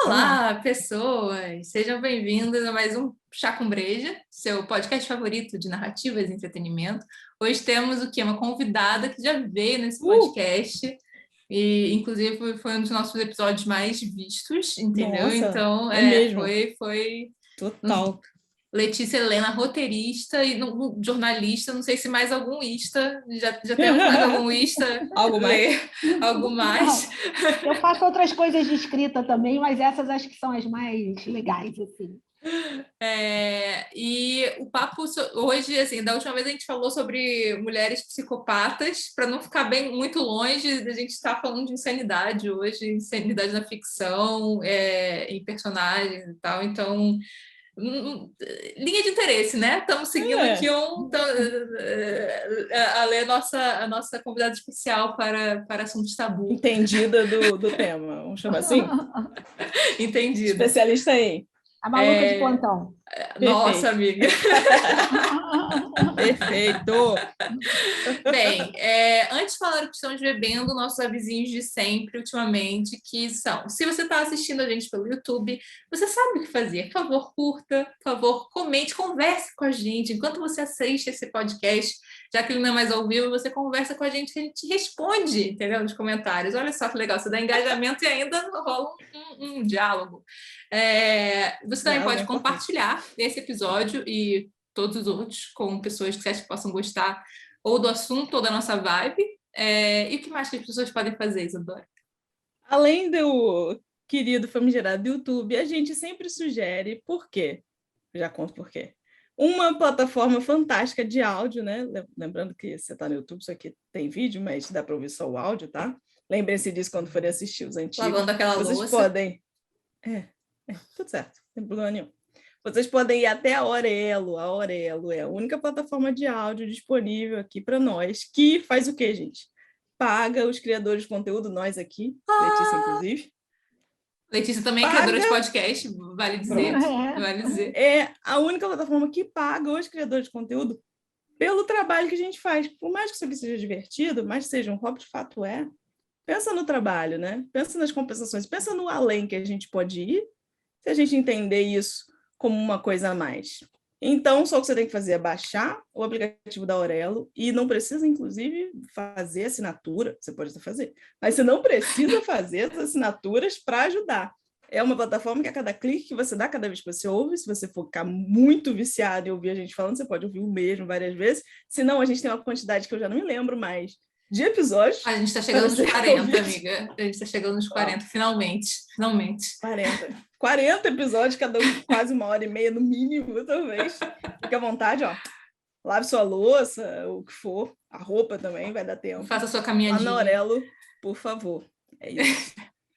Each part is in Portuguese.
Olá, pessoas! Sejam bem-vindos a mais um Chá com Breja, seu podcast favorito de narrativas e entretenimento. Hoje temos o quê? Uma convidada que já veio nesse podcast e, inclusive, foi um dos nossos episódios mais vistos, entendeu? Nossa, Então, é mesmo. foi Total. Letícia Helena, roteirista e jornalista, não sei se mais algum ista, já temos mais algum ista Algo mais? ler algo mais. Não, eu faço outras coisas de escrita também, mas essas acho que são as mais legais, assim. E o papo hoje, assim, da última vez a gente falou sobre mulheres psicopatas, para não ficar bem muito longe, a gente está falando de insanidade hoje, insanidade na ficção, em personagens e tal, então linha de interesse, né? Estamos seguindo aqui a ler a nossa convidada especial para assuntos tabu. Entendida do tema, vamos chamar assim? Entendida. Especialista em. A maluca de plantão. Nossa, amiga. Perfeito. Bem, antes de falar o que estamos bebendo, nossos avisinhos de sempre, ultimamente, que são: se você está assistindo a gente pelo YouTube, você sabe o que fazer. Por favor, curta, por favor, comente, converse com a gente. Enquanto você assiste esse podcast, já que ele não é mais ao vivo, você conversa com a gente, que a gente responde, entendeu? Nos comentários. Olha só que legal, você dá engajamento e ainda rola um diálogo. Você também pode compartilhar esse episódio e todos os outros com pessoas que você acha que possam gostar ou do assunto ou da nossa vibe. E o que mais que as pessoas podem fazer, Isadora? Além do querido famigerado YouTube, a gente sempre sugere, por quê? Já conto por quê. Uma plataforma fantástica de áudio, né? Lembrando que você está no YouTube, isso aqui tem vídeo, mas dá para ouvir só o áudio, tá? Lembrem-se disso quando forem assistir os antigos. Lavando aquela louça. Vocês podem... tudo certo, não tem problema nenhum. Vocês podem ir até a Aurelo. A Aurelo é a única plataforma de áudio disponível aqui para nós, que faz o quê, gente? Paga os criadores de conteúdo, nós aqui, Letícia, inclusive. Letícia também é criadora de podcast, vale dizer. Vale dizer. É a única plataforma que paga os criadores de conteúdo pelo trabalho que a gente faz. Por mais que isso aqui seja divertido, mas seja um hobby, de fato pensa no trabalho, né? Pensa nas compensações, pensa no além que a gente pode ir, se a gente entender isso como uma coisa a mais. Então, só o que você tem que fazer é baixar o aplicativo da Aurelo e não precisa, inclusive, fazer assinatura. Você pode até fazer, mas você não precisa fazer as assinaturas para ajudar. É uma plataforma que a cada clique que você dá, cada vez que você ouve, se você for ficar muito viciado em ouvir a gente falando, você pode ouvir o mesmo várias vezes. Senão, a gente tem uma quantidade que eu já não me lembro mais de episódios. A gente está chegando nos 40, amiga. A gente está chegando nos 40, finalmente. 40 episódios, cada um quase 1h30 no mínimo, talvez. Fique à vontade, ó. Lave sua louça, o que for. A roupa também vai dar tempo. Faça sua caminhadinha. Lá na Aurelo, por favor. É isso.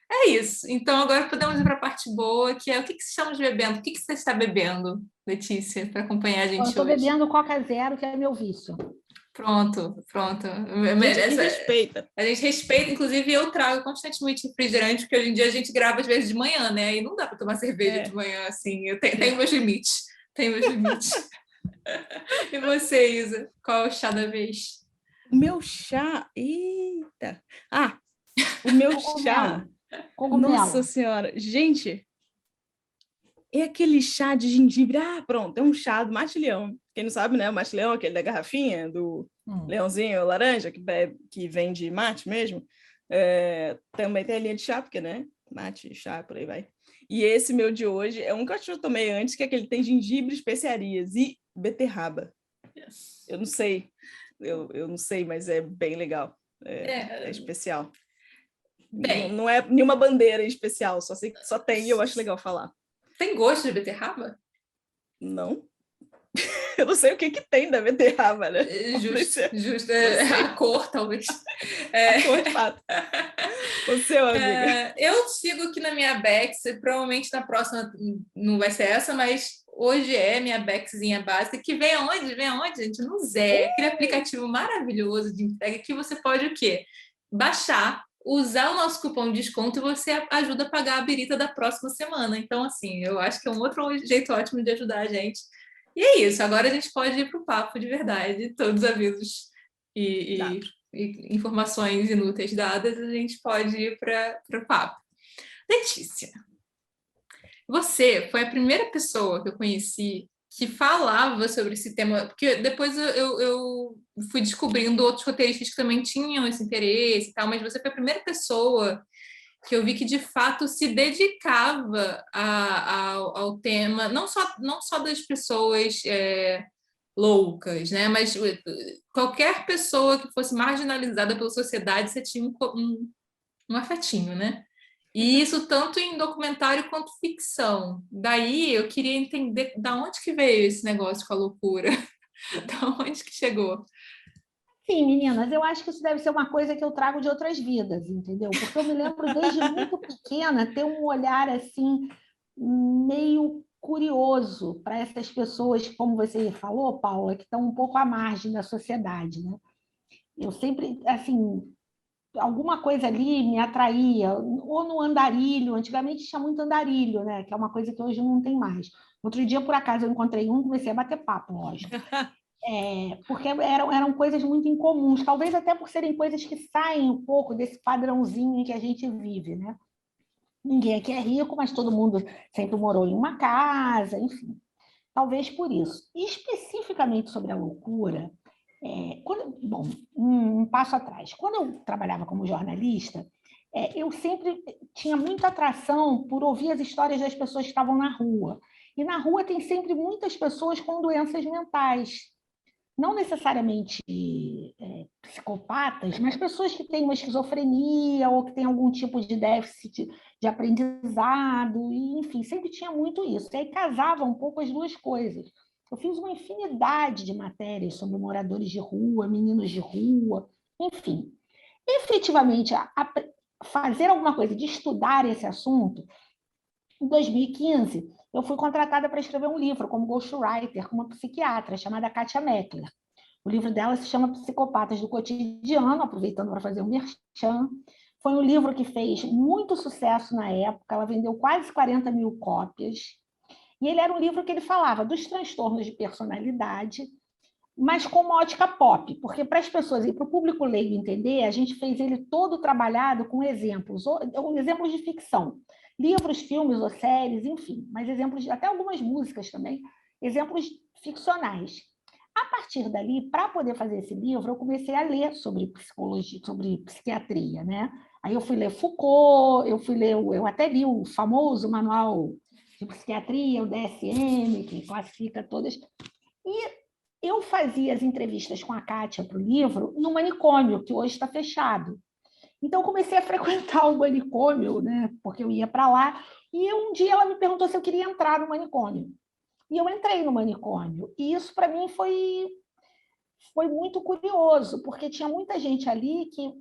É isso. Então, agora podemos ir para a parte boa, que é o que estamos bebendo? O que você está bebendo, Letícia, para acompanhar a gente hoje? Eu estou bebendo Coca Zero, que é meu vício. Pronto. Respeita. A gente respeita, inclusive eu trago constantemente refrigerante, porque hoje em dia a gente grava às vezes de manhã, né? E não dá para tomar cerveja de manhã, assim. Eu tenho meus limites. E você, Isa? Qual é o chá da vez? O meu chá... Eita! O meu chá... Nossa Senhora! Gente, é aquele chá de gengibre. Pronto, é um chá do mate-leão. Quem não sabe, né? O mate-leão, aquele da garrafinha, do leãozinho laranja, que vem de mate mesmo. Também tem a linha de chá, porque, né? Mate, chá, por aí vai. E esse meu de hoje é um que eu já tomei antes, que é aquele que tem gengibre, especiarias e beterraba. Yes. Eu não sei. Eu não sei, mas é bem legal. É especial. Bem, não é nenhuma bandeira especial, só sei que só tem e eu acho legal falar. Tem gosto de beterraba? Não. Eu não sei o que tem da beterraba, né? Justo. A cor, talvez. A cor, de fato. O seu, amiga. Eu sigo aqui na minha Bex, provavelmente na próxima não vai ser essa, mas hoje é minha Bexzinha básica, que vem aonde? Gente? No Zé. Aquele aplicativo maravilhoso de entrega que você pode o quê? Baixar, usar o nosso cupom de desconto e você ajuda a pagar a birita da próxima semana. Então, assim, eu acho que é um outro jeito ótimo de ajudar a gente. E é isso, agora a gente pode ir para o papo de verdade, todos os avisos e informações inúteis dadas, a gente pode ir para o papo. Letícia, Você foi a primeira pessoa que eu conheci que falava sobre esse tema, porque depois eu fui descobrindo outros roteiristas que também tinham esse interesse e tal, mas você foi a primeira pessoa que eu vi que de fato se dedicava ao tema, não só das pessoas loucas, né? Mas qualquer pessoa que fosse marginalizada pela sociedade, você tinha um afetinho, né? E isso tanto em documentário quanto ficção. Daí eu queria entender da onde que veio esse negócio com a loucura, da onde que chegou. Sim, meninas, eu acho que isso deve ser uma coisa que eu trago de outras vidas, entendeu? Porque eu me lembro desde muito pequena ter um olhar assim meio curioso para essas pessoas, como você falou, Paula, que estão um pouco à margem da sociedade, né? Eu sempre, assim, alguma coisa ali me atraía, ou no andarilho, antigamente tinha muito andarilho, né? Que é uma coisa que hoje não tem mais. Outro dia, por acaso, eu encontrei um, comecei a bater papo, lógico. Porque eram coisas muito incomuns, talvez até por serem coisas que saem um pouco desse padrãozinho em que a gente vive, né? Ninguém aqui é rico, mas todo mundo sempre morou em uma casa, enfim. Talvez por isso. E especificamente sobre a loucura, bom, um passo atrás. Quando eu trabalhava como jornalista, eu sempre tinha muita atração por ouvir as histórias das pessoas que estavam na rua. E na rua tem sempre muitas pessoas com doenças mentais, não necessariamente psicopatas, mas pessoas que têm uma esquizofrenia ou que têm algum tipo de déficit de aprendizado, e, enfim, sempre tinha muito isso. E aí casava um pouco as duas coisas. Eu fiz uma infinidade de matérias sobre moradores de rua, meninos de rua, enfim. Efetivamente, fazer alguma coisa de estudar esse assunto, em 2015, eu fui contratada para escrever um livro como ghostwriter com uma psiquiatra chamada Kátia Meckler. O livro dela se chama Psicopatas do Cotidiano, aproveitando para fazer um merchan. Foi um livro que fez muito sucesso na época, ela vendeu quase 40 mil cópias. E ele era um livro que ele falava dos transtornos de personalidade, mas com uma ótica pop, porque para as pessoas e para o público leigo entender, a gente fez ele todo trabalhado com exemplos de ficção, livros, filmes ou séries, enfim, mas exemplos, até algumas músicas também, exemplos ficcionais. A partir dali, para poder fazer esse livro, eu comecei a ler sobre psicologia, sobre psiquiatria, né? Aí eu fui ler Foucault, eu até li o famoso manual de psiquiatria, o DSM, que classifica todas. E eu fazia as entrevistas com a Kátia para o livro no manicômio, que hoje está fechado. Então, eu comecei a frequentar o manicômio, né? Porque eu ia para lá, e um dia ela me perguntou se eu queria entrar no manicômio. E eu entrei no manicômio. E isso, para mim, foi muito curioso, porque tinha muita gente ali que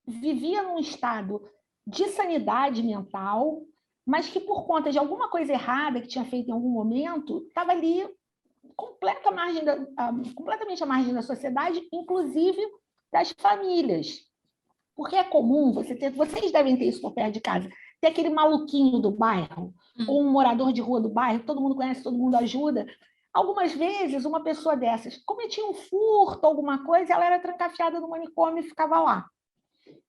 vivia num estado de sanidade mental, mas que, por conta de alguma coisa errada que tinha feito em algum momento, estava ali completamente à margem da sociedade, inclusive das famílias. Porque é comum, vocês devem ter isso por perto de casa, ter aquele maluquinho do bairro, ou um morador de rua do bairro, todo mundo conhece, todo mundo ajuda. Algumas vezes, uma pessoa dessas cometia um furto, alguma coisa, ela era trancafiada no manicômio e ficava lá.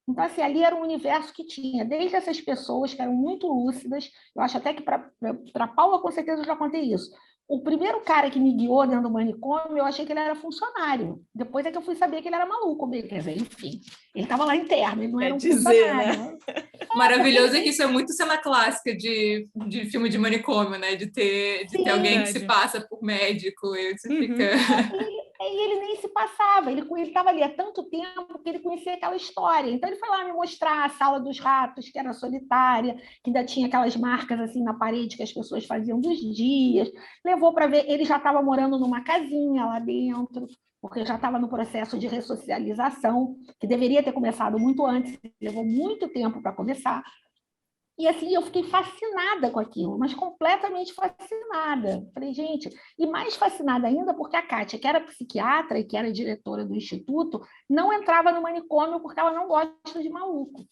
Então, assim, ali era um universo que tinha desde essas pessoas que eram muito lúcidas, eu acho até que para Paula, com certeza, eu já contei isso. O primeiro cara que me guiou dentro do manicômio, eu achei que ele era funcionário. Depois é que eu fui saber que ele era maluco. Quer dizer, enfim, ele estava lá interno, ele não era um funcionário. Né? Maravilhoso é que isso é muito cena clássica de filme de manicômio, né? De ter alguém que se passa por médico e você fica... E ele nem se passava, ele estava ali há tanto tempo que ele conhecia aquela história. Então, ele foi lá me mostrar a sala dos ratos, que era solitária, que ainda tinha aquelas marcas assim na parede que as pessoas faziam dos dias. Levou para ver, ele já estava morando numa casinha lá dentro, porque já estava no processo de ressocialização, que deveria ter começado muito antes, levou muito tempo para começar. E assim, eu fiquei fascinada com aquilo, mas completamente fascinada. Falei, gente, e mais fascinada ainda porque a Kátia, que era psiquiatra e que era diretora do instituto, não entrava no manicômio porque ela não gosta de maluco.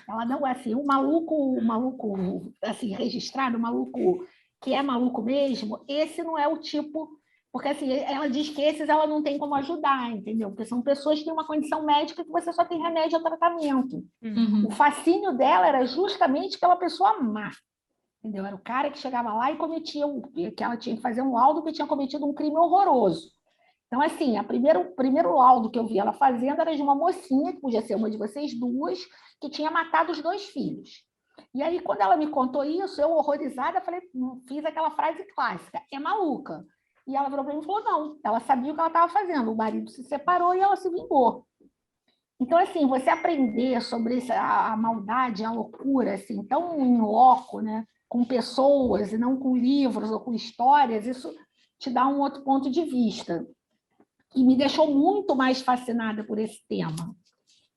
Ela não é assim, o maluco assim, registrado, o maluco que é maluco mesmo, esse não é o tipo. Porque assim, ela diz que esses ela não tem como ajudar, entendeu? Porque são pessoas que têm uma condição médica que você só tem remédio ou tratamento. Uhum. O fascínio dela era justamente pela pessoa má. entendeu? Era o cara que chegava lá e que ela tinha que fazer um laudo que tinha cometido um crime horroroso. Então, assim, o primeiro laudo que eu vi ela fazendo era de uma mocinha, que podia ser uma de vocês duas, que tinha matado os 2 filhos. E aí, quando ela me contou isso, eu, horrorizada, falei, fiz aquela frase clássica, é maluca. E ela virou para mim e falou, não, ela sabia o que ela estava fazendo, o marido se separou e ela se vingou. Então, assim, você aprender sobre a maldade, a loucura, assim, tão em loco, né, com pessoas e não com livros ou com histórias, isso te dá um outro ponto de vista. E me deixou muito mais fascinada por esse tema.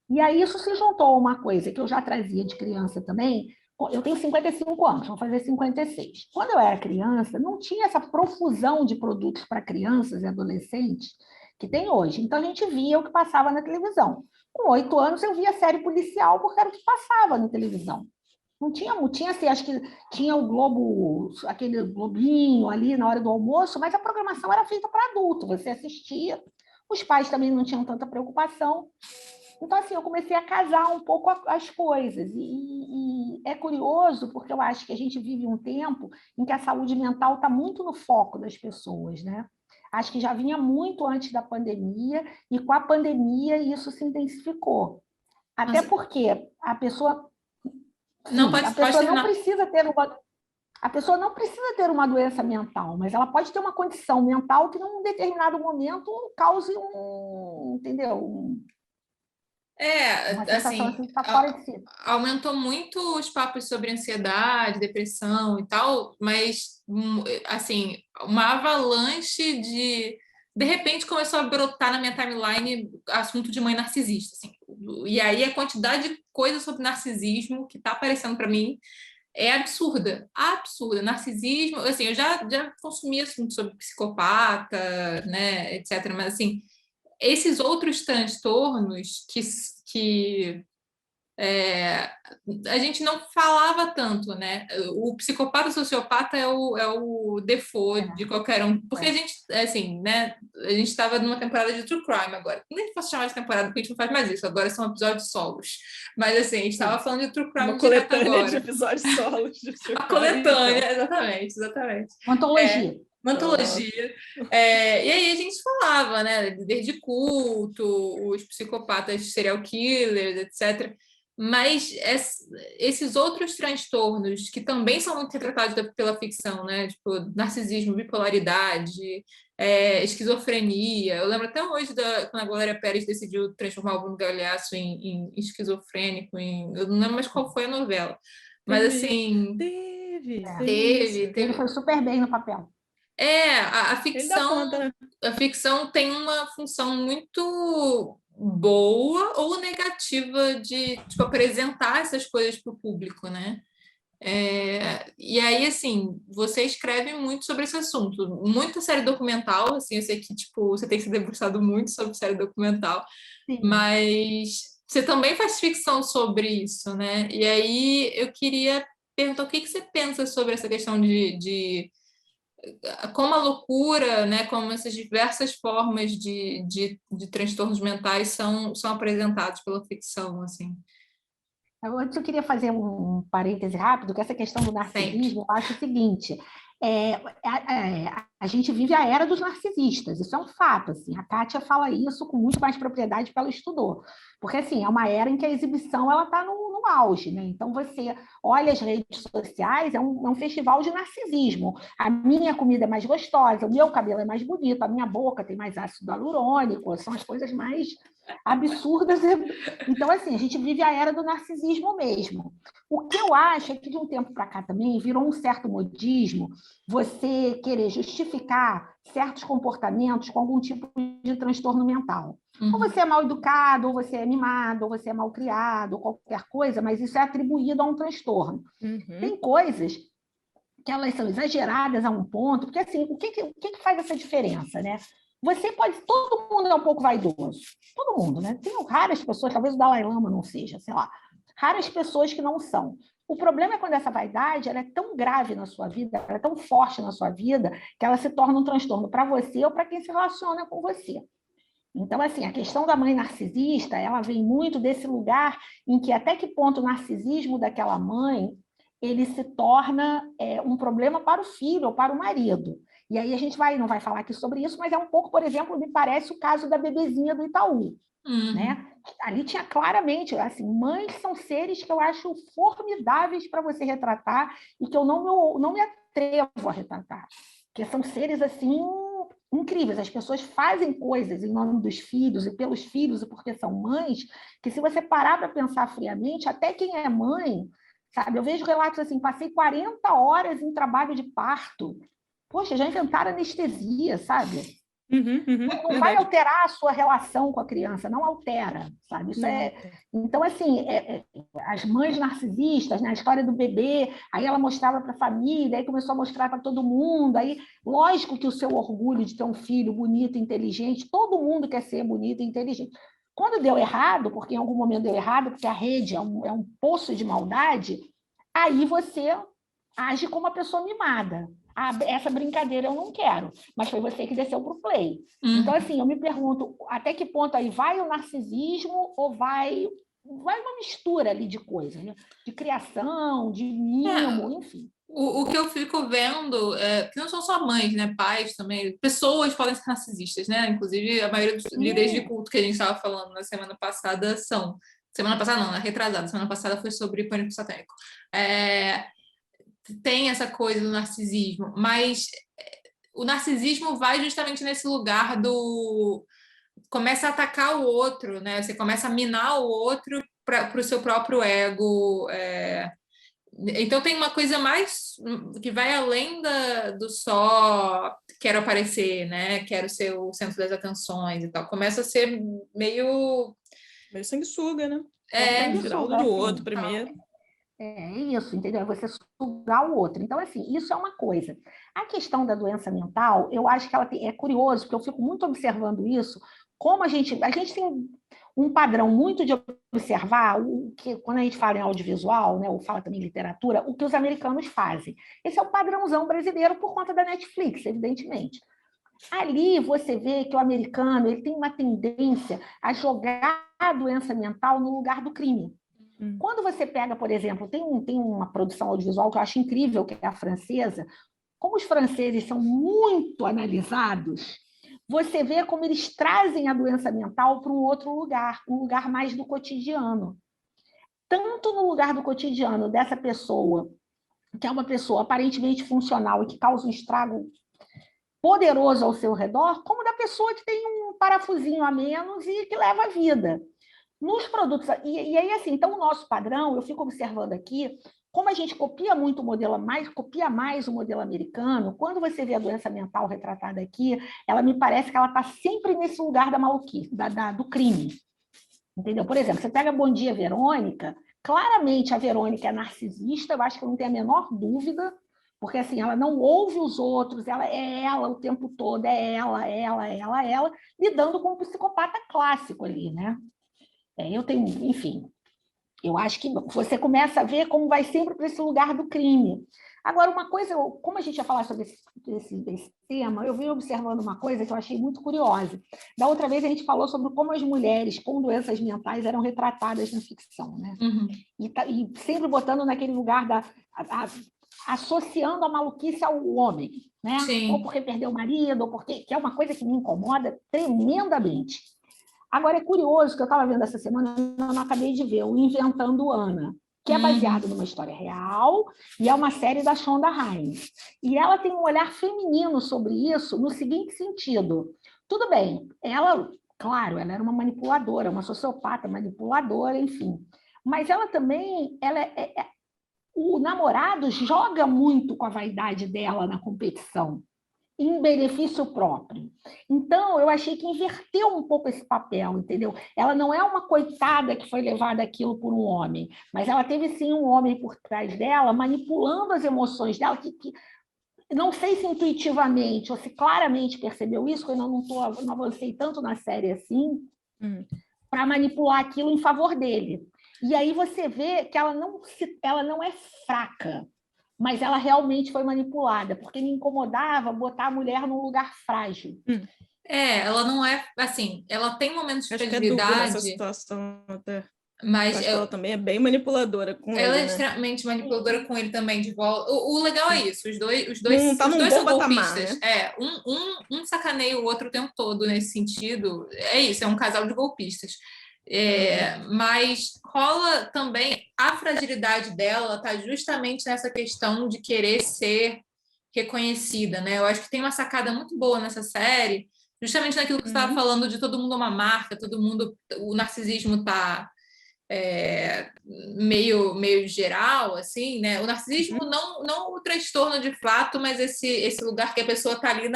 E aí isso se juntou a uma coisa que eu já trazia de criança também. Eu tenho 55 anos, vou fazer 56. Quando eu era criança, não tinha essa profusão de produtos para crianças e adolescentes que tem hoje. Então, a gente via o que passava na televisão. Com 8 anos, eu via série policial porque era o que passava na televisão. Não tinha assim, acho que tinha o Globo, aquele Globinho ali na hora do almoço, mas a programação era feita para adulto, você assistia, os pais também não tinham tanta preocupação. Então, assim, eu comecei a casar um pouco as coisas. E é curioso, porque eu acho que a gente vive um tempo em que a saúde mental está muito no foco das pessoas, né? Acho que já vinha muito antes da pandemia, e com a pandemia isso se intensificou. Até porque a pessoa Não, sim, pode terminar. a pessoa não precisa ter uma doença mental, mas ela pode ter uma condição mental que, num determinado momento, cause entendeu? Uma sensação Assim, assim de estar fora de si. aumentou muito os papos sobre ansiedade, depressão e tal, mas, assim, uma avalanche de repente começou a brotar na minha timeline assunto de mãe narcisista, assim. E aí a quantidade de coisa sobre narcisismo que tá aparecendo para mim é absurda, absurda. Narcisismo, assim, eu já consumi assunto sobre psicopata, né, etc. Mas, assim, esses outros transtornos que a gente não falava tanto, né? O psicopata, o sociopata é o default de qualquer um, porque a gente, assim, né? A gente estava numa temporada de True Crime agora. Nem posso chamar de temporada, porque a gente não faz mais isso, agora são episódios solos. Mas, assim, a gente estava falando de True Crime Uma direto coletânea de agora. episódios solos. A coletânea, exatamente, exatamente. Ontologia. Uma antologia. E aí a gente falava, né? Líder de culto, os psicopatas serial killers, etc. Mas esses outros transtornos, que também são muito retratados pela ficção, né? Tipo, narcisismo, bipolaridade, esquizofrenia. Eu lembro até hoje quando a Glória Pérez decidiu transformar o Bruno Galhaço em esquizofrênico. Eu não lembro mais qual foi a novela. Mas, assim, Teve isso. Ele foi super bem no papel. a Ele dá ficção, conta, né? a ficção tem uma função muito boa ou negativa de, tipo, apresentar essas coisas para o público, né? E aí, assim, você escreve muito sobre esse assunto. Muita série documental, assim, eu sei que, tipo, você tem se debruçado muito sobre série documental, Sim. mas você também faz ficção sobre isso, né? E aí eu queria perguntar o que você pensa sobre essa questão de como a loucura, né, como essas diversas formas de transtornos mentais são apresentados pela ficção, assim. Antes eu queria fazer um parêntese rápido, que essa questão do Sempre. narcisismo, eu acho o seguinte, a gente vive a era dos narcisistas, isso é um fato, assim, a Kátia fala isso com muito mais propriedade porque ela estudou, porque, assim, é uma era em que a exibição está no auge, né? Então, você olha as redes sociais, é um festival de narcisismo, a minha comida é mais gostosa, o meu cabelo é mais bonito, a minha boca tem mais ácido hialurônico, são as coisas mais absurdas. Então, assim, a gente vive a era do narcisismo mesmo. O que eu acho é que, de um tempo para cá também, virou um certo modismo você querer justificar certos comportamentos com algum tipo de transtorno mental. Ou você é mal educado, ou você é mimado, ou você é mal criado, ou qualquer coisa, mas isso é atribuído a um transtorno. Tem coisas que elas são exageradas a um ponto, porque, assim, o que faz essa diferença, né? Todo mundo é um pouco vaidoso, todo mundo, né? Tem raras pessoas, talvez o Dalai Lama não seja, sei lá, raras pessoas que não são. O problema é quando essa vaidade ela é tão grave na sua vida, ela é tão forte na sua vida, que ela se torna um transtorno para você ou para quem se relaciona com você. Então, assim, a questão da mãe narcisista, ela vem muito desse lugar em que até que ponto o narcisismo daquela mãe ele se torna um problema para o filho ou para o marido. E aí a gente não vai falar aqui sobre isso, mas é um pouco, por exemplo, me parece o caso da bebezinha do Itaú. Né? Ali tinha claramente, assim, mães são seres que eu acho formidáveis para você retratar e que eu não me atrevo a retratar, que são seres assim incríveis. As pessoas fazem coisas em nome dos filhos e pelos filhos e porque são mães, que se você parar para pensar friamente, até quem é mãe, sabe? Eu vejo relatos assim, passei 40 horas em trabalho de parto. Poxa, já inventaram anestesia, sabe? Não vai alterar a sua relação com a criança, não altera, sabe? Isso Então, assim, as mães narcisistas, né? A história do bebê, aí ela mostrava para a família, aí começou a mostrar para todo mundo, aí, lógico que o seu orgulho de ter um filho bonito, inteligente, todo mundo quer ser bonito e inteligente. Quando deu errado, porque em algum momento deu errado, porque a rede é um poço de maldade, aí você age como uma pessoa mimada. Essa brincadeira eu não quero, mas foi você que desceu para o play. Então, assim, eu me pergunto, até que ponto aí vai o narcisismo ou vai uma mistura ali de coisas, né? De criação, de mimo, enfim. O que eu fico vendo, que não são só mães, né? Pais também, pessoas podem ser narcisistas, né? Inclusive, a maioria dos líderes de culto que a gente estava falando na semana passada são. Semana passada não, na retrasada. Semana passada foi sobre pânico satânico. Tem essa coisa do narcisismo, mas o narcisismo vai justamente nesse lugar do... Começa a atacar o outro, né? Você começa a minar o outro para o seu próprio ego. Então tem uma coisa mais que vai além do só quero aparecer, né? Quero ser o centro das atenções e tal. Começa a ser meio sanguessuga, né? Tirar o do outro primeiro. É isso, entendeu? É você sugar o outro. Então, assim, isso é uma coisa. A questão da doença mental, eu acho que ela é curioso, porque eu fico muito observando isso, como a gente tem um padrão muito de observar, que quando a gente fala em audiovisual, né, ou fala também em literatura, o que os americanos fazem. Esse é o padrãozão brasileiro por conta da Netflix, evidentemente. Ali você vê que o americano ele tem uma tendência a jogar a doença mental no lugar do crime. Quando você pega, por exemplo, tem uma produção audiovisual que eu acho incrível, que é a francesa, como os franceses são muito analisados, você vê como eles trazem a doença mental para um outro lugar, um lugar mais do cotidiano. Tanto no lugar do cotidiano dessa pessoa, que é uma pessoa aparentemente funcional e que causa um estrago poderoso ao seu redor, como da pessoa que tem um parafusinho a menos e que leva a vida. Nos produtos... E aí, assim, então o nosso padrão, eu fico observando aqui, como a gente copia muito o modelo, copia mais o modelo americano, quando você vê a doença mental retratada aqui, ela me parece que ela está sempre nesse lugar da maluquice, do crime. Entendeu? Por exemplo, você pega Bom Dia, Verônica, claramente a Verônica é narcisista, eu acho que não tem a menor dúvida, porque assim, ela não ouve os outros, ela é ela o tempo todo, é ela, lidando com um psicopata clássico ali, né? Enfim, eu acho que você começa a ver como vai sempre para esse lugar do crime. Agora, uma coisa, como a gente ia falar sobre esse tema, eu vim observando uma coisa que eu achei muito curiosa. Da outra vez, a gente falou sobre como as mulheres com doenças mentais eram retratadas na ficção, né? E sempre botando naquele lugar associando a maluquice ao homem, né? Sim. Ou porque perdeu o marido, ou porque... que é uma coisa que me incomoda tremendamente. Agora, é curioso que eu estava vendo essa semana, eu não acabei de ver, o Inventando Ana, que é baseado numa história real e é uma série da Shonda Rhimes. E ela tem um olhar feminino sobre isso no seguinte sentido. Tudo bem, ela, claro, ela era uma manipuladora, uma sociopata manipuladora, enfim. Mas ela também, o namorado joga muito com a vaidade dela na competição, em benefício próprio. Então, eu achei que inverteu um pouco esse papel, entendeu? Ela não é uma coitada que foi levada aquilo por um homem, mas ela teve, sim, um homem por trás dela, manipulando as emoções dela, que não sei se intuitivamente ou se claramente percebeu isso, porque eu não avancei tanto na série assim, para manipular aquilo em favor dele. E aí você vê que ela não é fraca, mas ela realmente foi manipulada, porque me incomodava botar a mulher num lugar frágil. Ela não é, assim, ela tem momentos de Acho fragilidade. que é dupla nessa situação até. Mas acho que ela também é bem manipuladora com ele, ela é né? extremamente manipuladora com ele também de volta. O legal é isso, os dois Não tá num bom são patamar, golpistas. né? Um sacaneia o outro o tempo todo nesse sentido. É isso, é um casal de golpistas. Mas rola também a fragilidade dela, tá justamente nessa questão de querer ser reconhecida, né? Eu acho que tem uma sacada muito boa nessa série, justamente naquilo que você estava falando de todo mundo é uma marca, todo mundo, o narcisismo tá meio geral, assim, né? O narcisismo não o transtorno de fato, mas esse lugar que a pessoa tá ali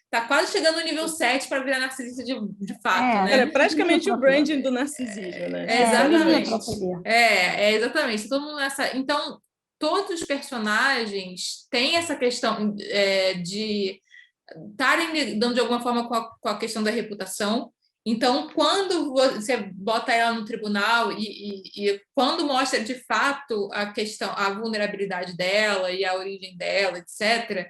tá quase chegando no nível 7 para virar narcisista de fato, né? Era praticamente o branding do narcisismo, né? Exatamente. Exatamente. Todo mundo nessa. Então, todos os personagens têm essa questão de estarem lidando de alguma forma com a questão da reputação. Então, quando você bota ela no tribunal e quando mostra de fato a questão, a vulnerabilidade dela e a origem dela, etc.,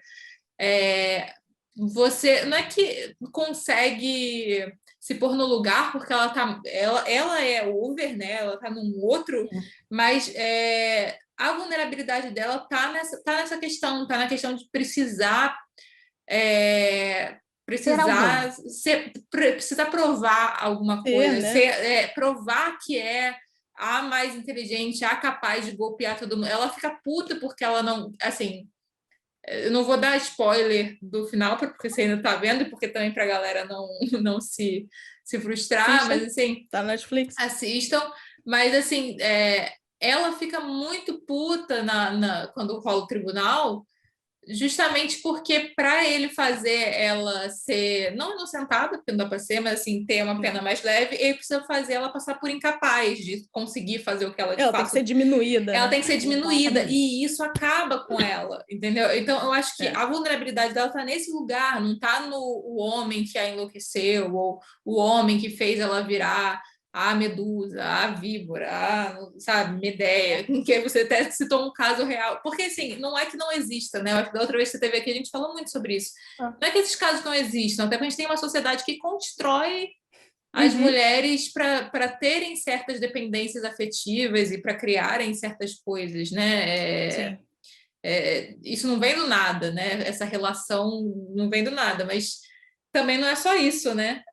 você não é que consegue se pôr no lugar porque ela é over, né? Ela tá num outro, mas a vulnerabilidade dela tá nessa questão, tá na questão de precisar precisa provar alguma coisa, né? Provar que é a mais inteligente, a capaz de golpear todo mundo. Ela fica puta porque ela não, assim, eu não vou dar spoiler do final porque você ainda tá vendo e porque também pra galera não se frustrar, mas assim, tá na Netflix. Assistam, mas assim, ela fica muito puta quando rola o tribunal, justamente porque para ele fazer ela ser não inocentada, porque não dá para ser, mas assim, ter uma pena mais leve, ele precisa fazer ela passar por incapaz de conseguir fazer o que ela de fato... tem que ser diminuída. Ela tem que ser diminuída, e isso acaba com ela, entendeu? Então, eu acho que a vulnerabilidade dela tá nesse lugar, não tá no o homem que a enlouqueceu, ou o homem que fez ela virar a medusa, a víbora, sabe, Medeia, que você até citou um caso real. Porque, assim, não é que não exista, né? Eu acho que da outra vez que você esteve aqui, a gente falou muito sobre isso. Não é que esses casos não existam, até porque a gente tem uma sociedade que constrói as mulheres para terem certas dependências afetivas e para criarem certas coisas, né? Isso não vem do nada, né? Essa relação não vem do nada, mas também não é só isso, né?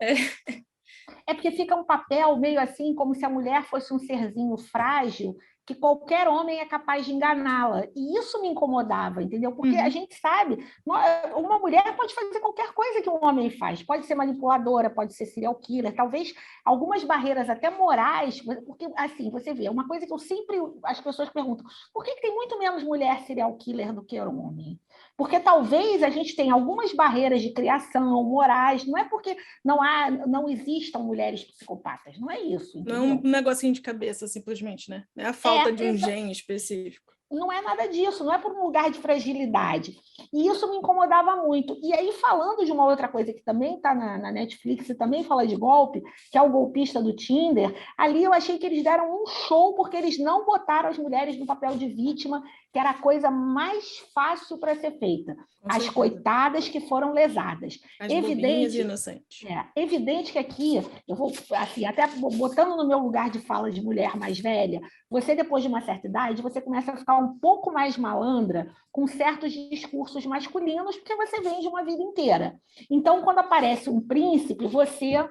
É porque fica um papel meio assim, como se a mulher fosse um serzinho frágil, que qualquer homem é capaz de enganá-la. E isso me incomodava, entendeu? Porque a gente sabe, uma mulher pode fazer qualquer coisa que um homem faz. Pode ser manipuladora, pode ser serial killer, talvez algumas barreiras até morais, porque, assim, você vê, uma coisa que eu sempre, as pessoas perguntam, por que tem muito menos mulher serial killer do que homem? Porque talvez a gente tenha algumas barreiras de criação, morais, não é porque não existam mulheres psicopatas, não é isso. Entendeu? Não é um negocinho de cabeça, simplesmente, né? É a falta de um gene específico. Não é nada disso, não é por um lugar de fragilidade. E isso me incomodava muito. E aí, falando de uma outra coisa que também está na Netflix e também fala de golpe, que é o golpista do Tinder, ali eu achei que eles deram um show porque eles não botaram as mulheres no papel de vítima, que era a coisa mais fácil para ser feita. As coitadas que foram lesadas. As bobinhas e inocentes. Evidente que aqui, eu vou, assim, até botando no meu lugar de fala de mulher mais velha, você, depois de uma certa idade, você começa a ficar um pouco mais malandra com certos discursos masculinos, porque você vem de uma vida inteira. Então, quando aparece um príncipe, você...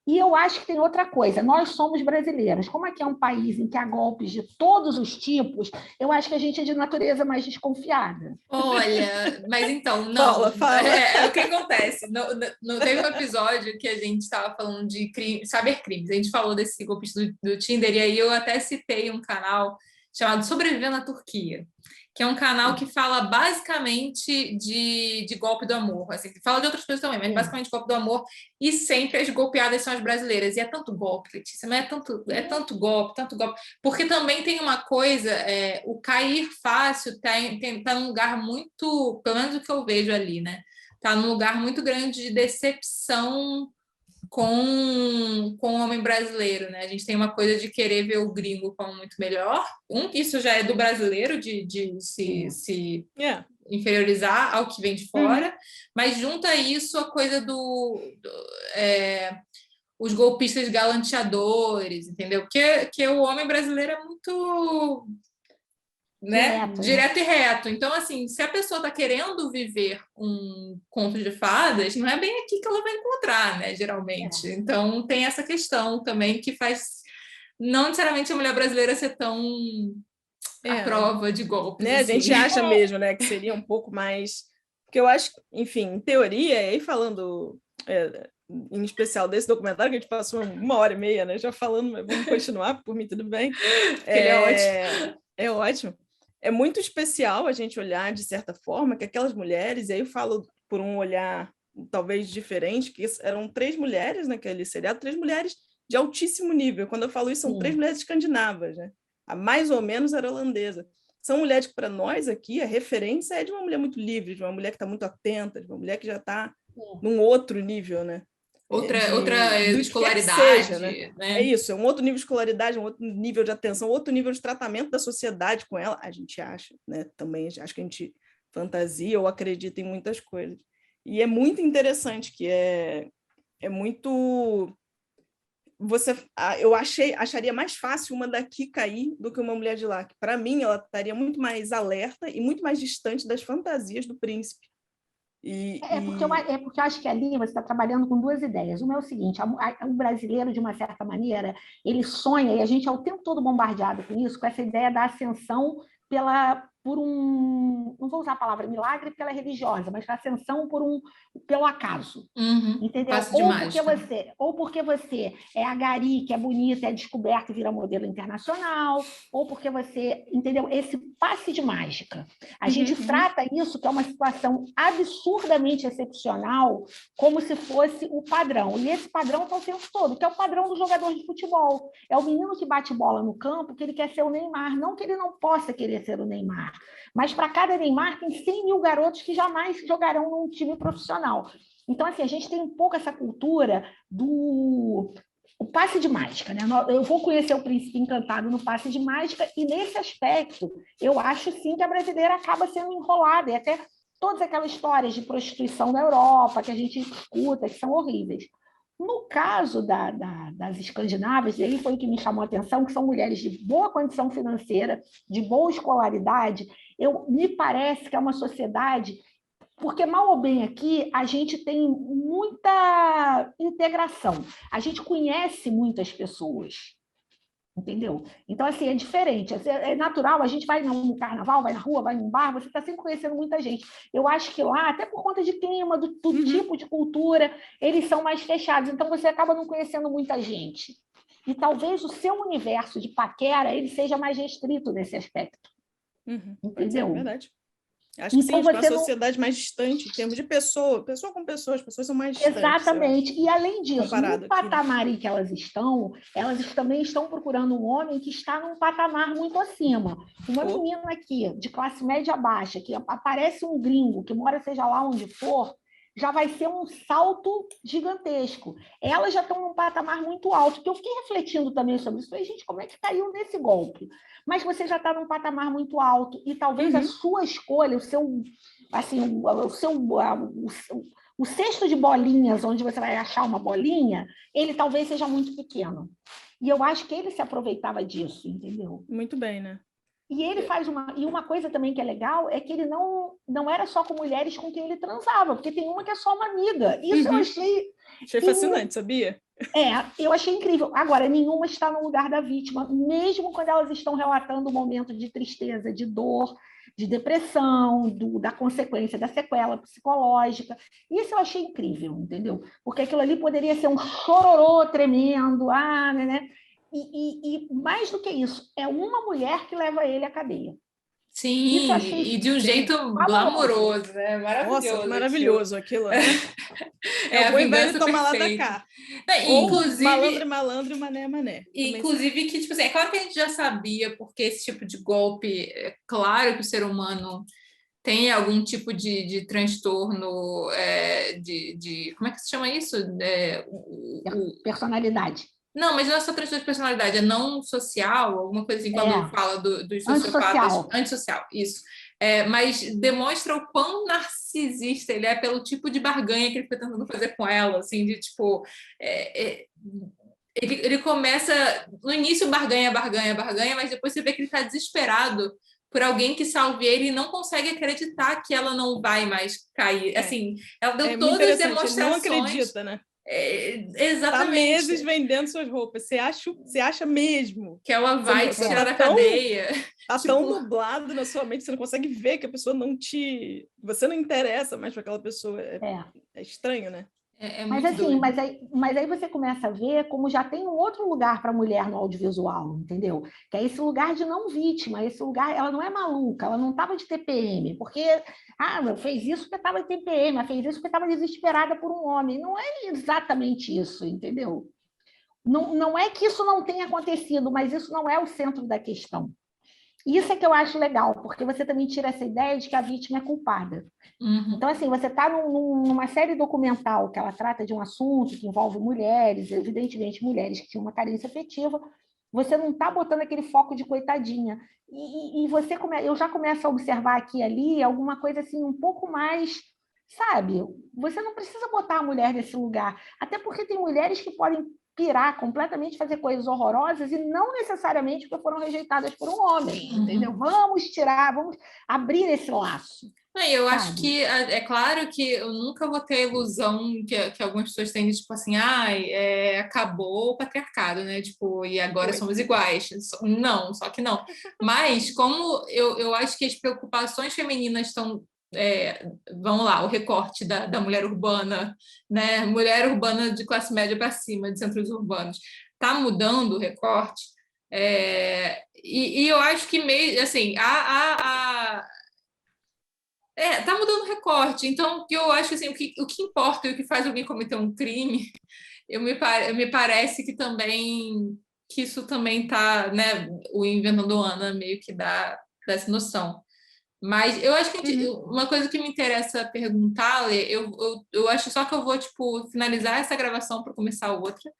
E eu acho que tem outra coisa, nós somos brasileiros, como aqui é um país em que há golpes de todos os tipos, eu acho que a gente é de natureza mais desconfiada. Olha, mas então, não. Fala. O que acontece? Teve um episódio que a gente estava falando de cybercrimes, a gente falou desse golpista do Tinder, e aí eu até citei um canal chamado Sobrevivendo na Turquia, que é um canal que fala basicamente de golpe do amor. Assim, fala de outras coisas também, mas basicamente golpe do amor, e sempre as golpeadas são as brasileiras. E é tanto golpe, Letícia, mas tanto golpe, porque também tem uma coisa, o cair fácil tá num lugar muito, pelo menos o que eu vejo ali, né? Tá num lugar muito grande de decepção com o homem brasileiro, né? A gente tem uma coisa de querer ver o gringo como muito melhor. Isso já é do brasileiro, de se inferiorizar ao que vem de fora, mas junta isso a coisa os golpistas galanteadores, entendeu? Porque o homem brasileiro é muito, né, direto e reto. Então, assim, se a pessoa está querendo viver um conto de fadas, não é bem aqui que ela vai encontrar, né, geralmente. Então, tem essa questão também que faz não necessariamente a mulher brasileira ser tão à prova de golpes. Né? Assim. A gente acha mesmo, né, que seria um pouco mais... Porque eu acho, enfim, em teoria, e aí falando em especial desse documentário, que a gente passou 1h30, né, já falando, mas vamos continuar, por mim tudo bem. Ele é ótimo. É ótimo. É muito especial a gente olhar, de certa forma, que aquelas mulheres, e aí eu falo por um olhar talvez diferente, que eram 3 mulheres naquele seriado, 3 mulheres de altíssimo nível. Quando eu falo isso, são 3 mulheres escandinavas, né? A mais ou menos era holandesa. São mulheres que, para nós aqui, a referência é de uma mulher muito livre, de uma mulher que está muito atenta, de uma mulher que já está num outro nível, né? Outra escolaridade. Seja, né? É isso, é um outro nível de escolaridade, um outro nível de atenção, outro nível de tratamento da sociedade com ela, a gente acha, né? Também acho que a gente fantasia ou acredita em muitas coisas. E é muito interessante, que é muito... eu acharia mais fácil uma daqui cair do que uma mulher de lá, que para mim ela estaria muito mais alerta e muito mais distante das fantasias do príncipe. Porque eu acho que ali você está trabalhando com 2 ideias. Uma é o seguinte: o brasileiro, de uma certa maneira, ele sonha, e a gente é o tempo todo bombardeado com isso, com essa ideia da ascensão não vou usar a palavra milagre porque ela é religiosa, mas a ascensão pelo acaso. Entendeu? Ou porque você é a gari, que é bonita, é descoberta e vira modelo internacional, ou porque você, entendeu? Esse passe de mágica. A gente trata isso, que é uma situação absurdamente excepcional, como se fosse o padrão. E esse padrão está o tempo todo, que é o padrão do jogador de futebol. É o menino que bate bola no campo, que ele quer ser o Neymar, não que ele não possa querer ser o Neymar. Mas para cada Neymar tem 100 mil garotos que jamais jogarão num time profissional. Então, assim, a gente tem um pouco essa cultura do passe de mágica, né? Eu vou conhecer o Príncipe Encantado no passe de mágica, e nesse aspecto, eu acho sim que a brasileira acaba sendo enrolada, e até todas aquelas histórias de prostituição da Europa que a gente escuta, que são horríveis. No caso das escandinavas, e aí foi o que me chamou a atenção, que são mulheres de boa condição financeira, de boa escolaridade, me parece que é uma sociedade, porque mal ou bem aqui a gente tem muita integração, a gente conhece muitas pessoas, entendeu? Então, assim, é diferente, é natural, a gente vai no carnaval, vai na rua, vai num bar, você está sempre conhecendo muita gente. Eu acho que lá, até por conta de clima, do tipo de cultura, eles são mais fechados, então você acaba não conhecendo muita gente. E talvez o seu universo de paquera, ele seja mais restrito nesse aspecto. Entendeu? É verdade. Acho que sim, uma sociedade mais distante, em termos de pessoa com pessoas, as pessoas são mais distantes. Exatamente. E, além disso, no patamar em que elas também estão procurando um homem que está num patamar muito acima. Uma menina aqui, de classe média baixa, que aparece um gringo, que mora seja lá onde for, já vai ser um salto gigantesco. Elas já estão num patamar muito alto, que eu fiquei refletindo também sobre isso. Falei, gente, como é que caiu nesse golpe? Mas você já está num patamar muito alto, e talvez a sua escolha, o cesto de bolinhas, onde você vai achar uma bolinha, ele talvez seja muito pequeno. E eu acho que ele se aproveitava disso, entendeu? Muito bem, né? E ele faz uma coisa também que é legal, é que ele não era só com mulheres com quem ele transava, porque tem uma que é só uma amiga. Isso eu achei fascinante, sabia? Eu achei incrível. Agora, nenhuma está no lugar da vítima, mesmo quando elas estão relatando um momento de tristeza, de dor, de depressão, da consequência da sequela psicológica. Isso eu achei incrível, entendeu? Porque aquilo ali poderia ser um chororô tremendo, né? E mais do que isso, é uma mulher que leva ele à cadeia. Sim, e de um jeito glamouroso, né? Maravilhoso. Nossa, maravilhoso aquilo, né? É o bom e velho tomar lá da cá. Inclusive, malandro, malandro, mané, mané. Inclusive, que, tipo assim, é claro que a gente já sabia, porque esse tipo de golpe, é claro que o ser humano tem algum tipo de transtorno, como é que se chama isso? Personalidade. Não, mas não é só transtorno de personalidade, é não social, alguma coisa assim, quando fala dos sociopatas. Antissocial, isso. mas demonstra o quão narcisista ele é pelo tipo de barganha que ele fica tentando fazer com ela, assim, de tipo... Ele começa... No início, barganha, barganha, barganha, mas depois você vê que ele está desesperado por alguém que salve ele e não consegue acreditar que ela não vai mais cair. Assim, ela deu todas as demonstrações... Ele não acredita, né? Exatamente. Há meses vendendo suas roupas. Você acha mesmo? Que ela vai te tirar da cadeia. Tá tão nublado na sua mente, você não consegue ver que a pessoa não te... Você não interessa mais para aquela pessoa. É estranho, né? Mas assim, mas aí você começa a ver como já tem um outro lugar para a mulher no audiovisual, entendeu? Que é esse lugar de não vítima, esse lugar, ela não é maluca, ela não estava de TPM, porque fez isso porque estava de TPM, ela fez isso porque estava desesperada por um homem. Não é exatamente isso, entendeu? Não é que isso não tenha acontecido, mas isso não é o centro da questão. Isso é que eu acho legal, porque você também tira essa ideia de que a vítima é culpada. Uhum. Então, assim, você está numa série documental que ela trata de um assunto que envolve mulheres, evidentemente mulheres que tinham uma carência afetiva, você não está botando aquele foco de coitadinha. E eu já começo a observar aqui e ali alguma coisa assim um pouco mais, sabe? Você não precisa botar a mulher nesse lugar, até porque tem mulheres que podem pirar completamente, fazer coisas horrorosas e não necessariamente porque foram rejeitadas por um homem, entendeu? Vamos abrir esse laço. Eu acho que é claro que eu nunca vou ter a ilusão que algumas pessoas têm de tipo assim, acabou o patriarcado, né? Tipo, e agora somos iguais. Não, só que não. Mas como eu acho que as preocupações femininas estão vamos lá, o recorte da mulher urbana, né? Mulher urbana de classe média para cima, de centros urbanos, está mudando o recorte. E eu acho que meio assim, tá mudando o recorte. Então, eu acho assim, o que importa e o que faz alguém cometer um crime, me parece que também que isso também tá, né? O Inventando Ana meio que dá essa noção. Mas eu acho que uma coisa que me interessa perguntar, Lê, eu acho só que eu vou, tipo, finalizar essa gravação para começar outra. O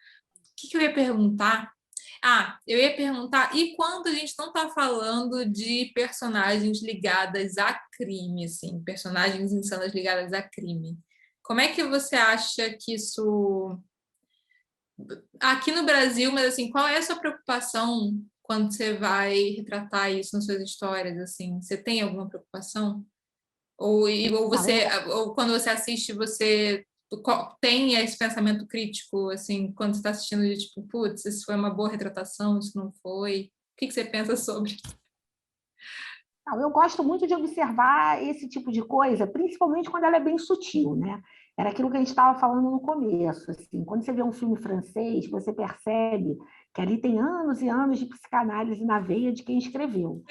que eu ia perguntar? Eu ia perguntar, e quando a gente não está falando de personagens ligadas a crime, assim, personagens em cenas ligadas a crime, como é que você acha que isso... Aqui no Brasil, mas assim, qual é a sua preocupação quando você vai retratar isso nas suas histórias, assim? Você tem alguma preocupação? Ou quando você assiste, você tem esse pensamento crítico, assim, quando você está assistindo, de tipo, putz, isso foi uma boa retratação, isso não foi? O que você pensa sobre? Eu gosto muito de observar esse tipo de coisa, principalmente quando ela é bem sutil, né? Era aquilo que a gente estava falando no começo, assim, quando você vê um filme francês, você percebe que ali tem anos e anos de psicanálise na veia de quem escreveu,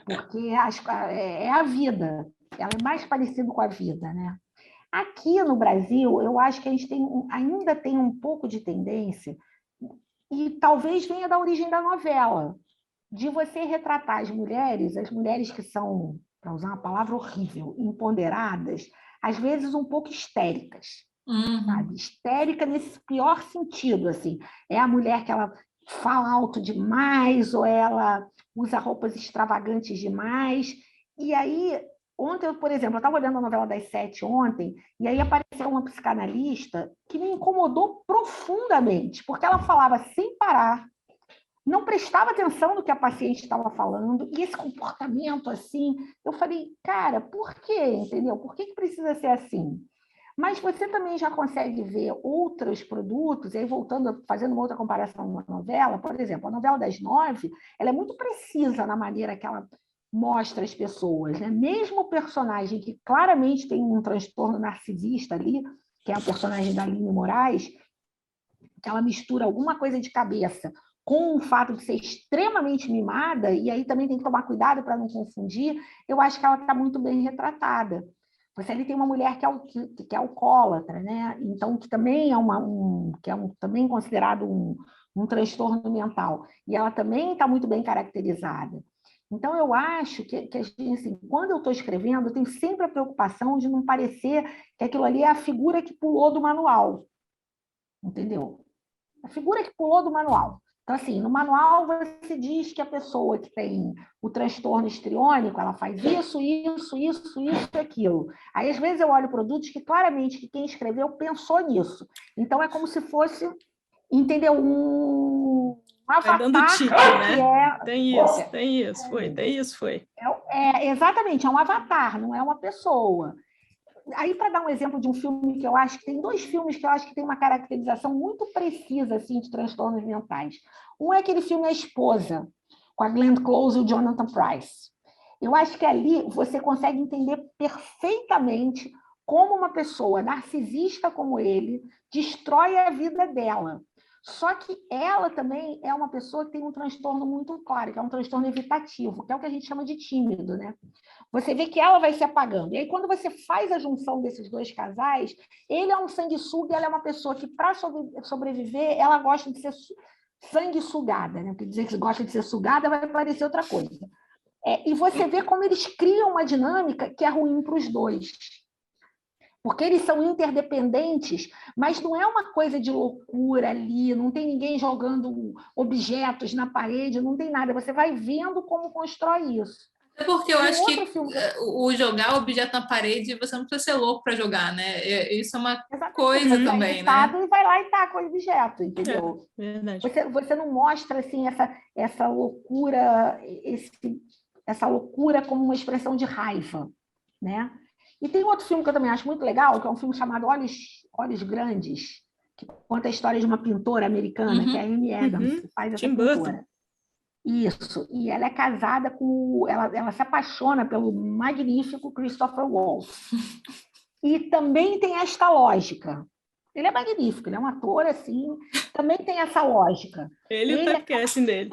porque é a vida, ela é mais parecida com a vida, né? Aqui no Brasil, eu acho que a gente ainda tem um pouco de tendência, e talvez venha da origem da novela, de você retratar as mulheres que são, para usar uma palavra horrível, empoderadas, às vezes um pouco histéricas, sabe? Histérica nesse pior sentido, assim. É a mulher que ela fala alto demais, ou ela usa roupas extravagantes demais. E aí, ontem, por exemplo, eu estava olhando a novela das 7 ontem, e aí apareceu uma psicanalista que me incomodou profundamente, porque ela falava sem parar, não prestava atenção no que a paciente estava falando, e esse comportamento assim, eu falei, cara, por quê? Entendeu? Por que precisa ser assim? Mas você também já consegue ver outros produtos, e aí voltando, fazendo uma outra comparação com a novela, por exemplo, a novela das 9, ela é muito precisa na maneira que ela mostra as pessoas, né? Mesmo o personagem que claramente tem um transtorno narcisista ali, que é a personagem da Aline Moraes, que ela mistura alguma coisa de cabeça com o fato de ser extremamente mimada, e aí também tem que tomar cuidado para não confundir, eu acho que ela está muito bem retratada. Você ali tem uma mulher que é alcoólatra, né? Então, que também também considerado um transtorno mental, e ela também está muito bem caracterizada. Então, eu acho que assim, quando eu estou escrevendo, eu tenho sempre a preocupação de não parecer que aquilo ali é a figura que pulou do manual, entendeu? A figura que pulou do manual. Então, assim, no manual você diz que a pessoa que tem o transtorno histriônico, ela faz isso, isso, isso, isso e aquilo. Aí, às vezes, eu olho produtos que claramente que quem escreveu pensou nisso. Então, é como se fosse, entendeu? Um Vai dando avatar tique, que né? é... Tem isso, foi. Exatamente, é um avatar, não é uma pessoa. Aí, para dar um exemplo de um filme que eu acho que tem 2 filmes que eu acho que tem uma caracterização muito precisa assim, de transtornos mentais. Um é aquele filme A Esposa, com a Glenn Close e o Jonathan Pryce. Eu acho que ali você consegue entender perfeitamente como uma pessoa narcisista como ele destrói a vida dela. Só que ela também é uma pessoa que tem um transtorno muito claro, que é um transtorno evitativo, que é o que a gente chama de tímido, né? Você vê que ela vai se apagando. E aí, quando você faz a junção desses 2 casais, ele é um sanguessuga e ela é uma pessoa que, para sobreviver, ela gosta de ser sanguessugada. Né? Porque dizer que gosta de ser sugada vai parecer outra coisa. E você vê como eles criam uma dinâmica que é ruim para os dois. Porque eles são interdependentes, mas não é uma coisa de loucura ali, não tem ninguém jogando objetos na parede, não tem nada. Você vai vendo como constrói isso. É porque eu acho que filme... o jogar objeto na parede, você não precisa ser louco para jogar, né? Isso é uma Exatamente. coisa Você também, tá né? E vai lá e taca o objeto, entendeu? Verdade. Você não mostra assim, essa loucura, essa loucura como uma expressão de raiva, né? E tem outro filme que eu também acho muito legal, que é um filme chamado Olhos Grandes, que conta a história de uma pintora americana, que é a Amy Adams, que faz essa Tim pintora. Burton. Isso, e ela é casada com... Ela se apaixona pelo magnífico Christopher Waltz. E também tem esta lógica. Ele é magnífico, ele é um ator, assim, também tem essa lógica. Ele e o typecasting dele.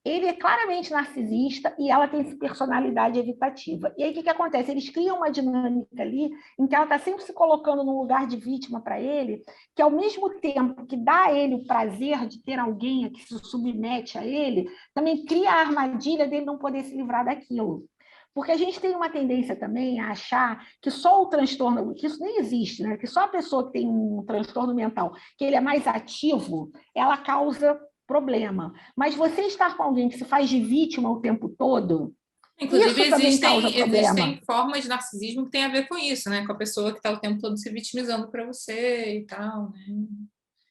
Ele é claramente narcisista e ela tem essa personalidade evitativa. E aí, o que acontece? Eles criam uma dinâmica ali em que ela está sempre se colocando num lugar de vítima para ele, que ao mesmo tempo que dá a ele o prazer de ter alguém que se submete a ele, também cria a armadilha dele não poder se livrar daquilo. Porque a gente tem uma tendência também a achar que só o transtorno, que isso nem existe, né? Que só a pessoa que tem um transtorno mental, que ele é mais ativo, ela causa problema. Mas você estar com alguém que se faz de vítima o tempo todo, inclusive, isso também causa problema. existem formas de narcisismo que tem a ver com isso, né? Com a pessoa que está o tempo todo se vitimizando para você e tal, né?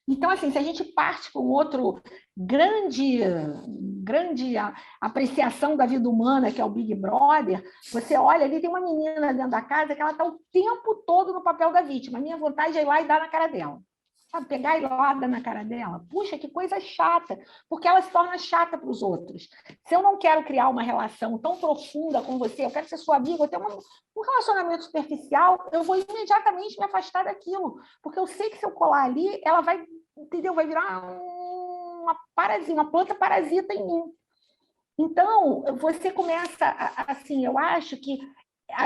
Então, assim, se a gente parte para um outro grande apreciação da vida humana, que é o Big Brother, você olha ali, tem uma menina dentro da casa que ela está o tempo todo no papel da vítima. A minha vontade é ir lá e dar na cara dela. Sabe, pegar e lá dar na cara dela. Puxa, que coisa chata, porque ela se torna chata para os outros. Se eu não quero criar uma relação tão profunda com você, eu quero ser sua amiga, eu tenho um relacionamento superficial, eu vou imediatamente me afastar daquilo, porque eu sei que se eu colar ali, ela vai, entendeu? Vai virar uma parasita, uma planta parasita em mim. Então, você começa, assim, eu acho que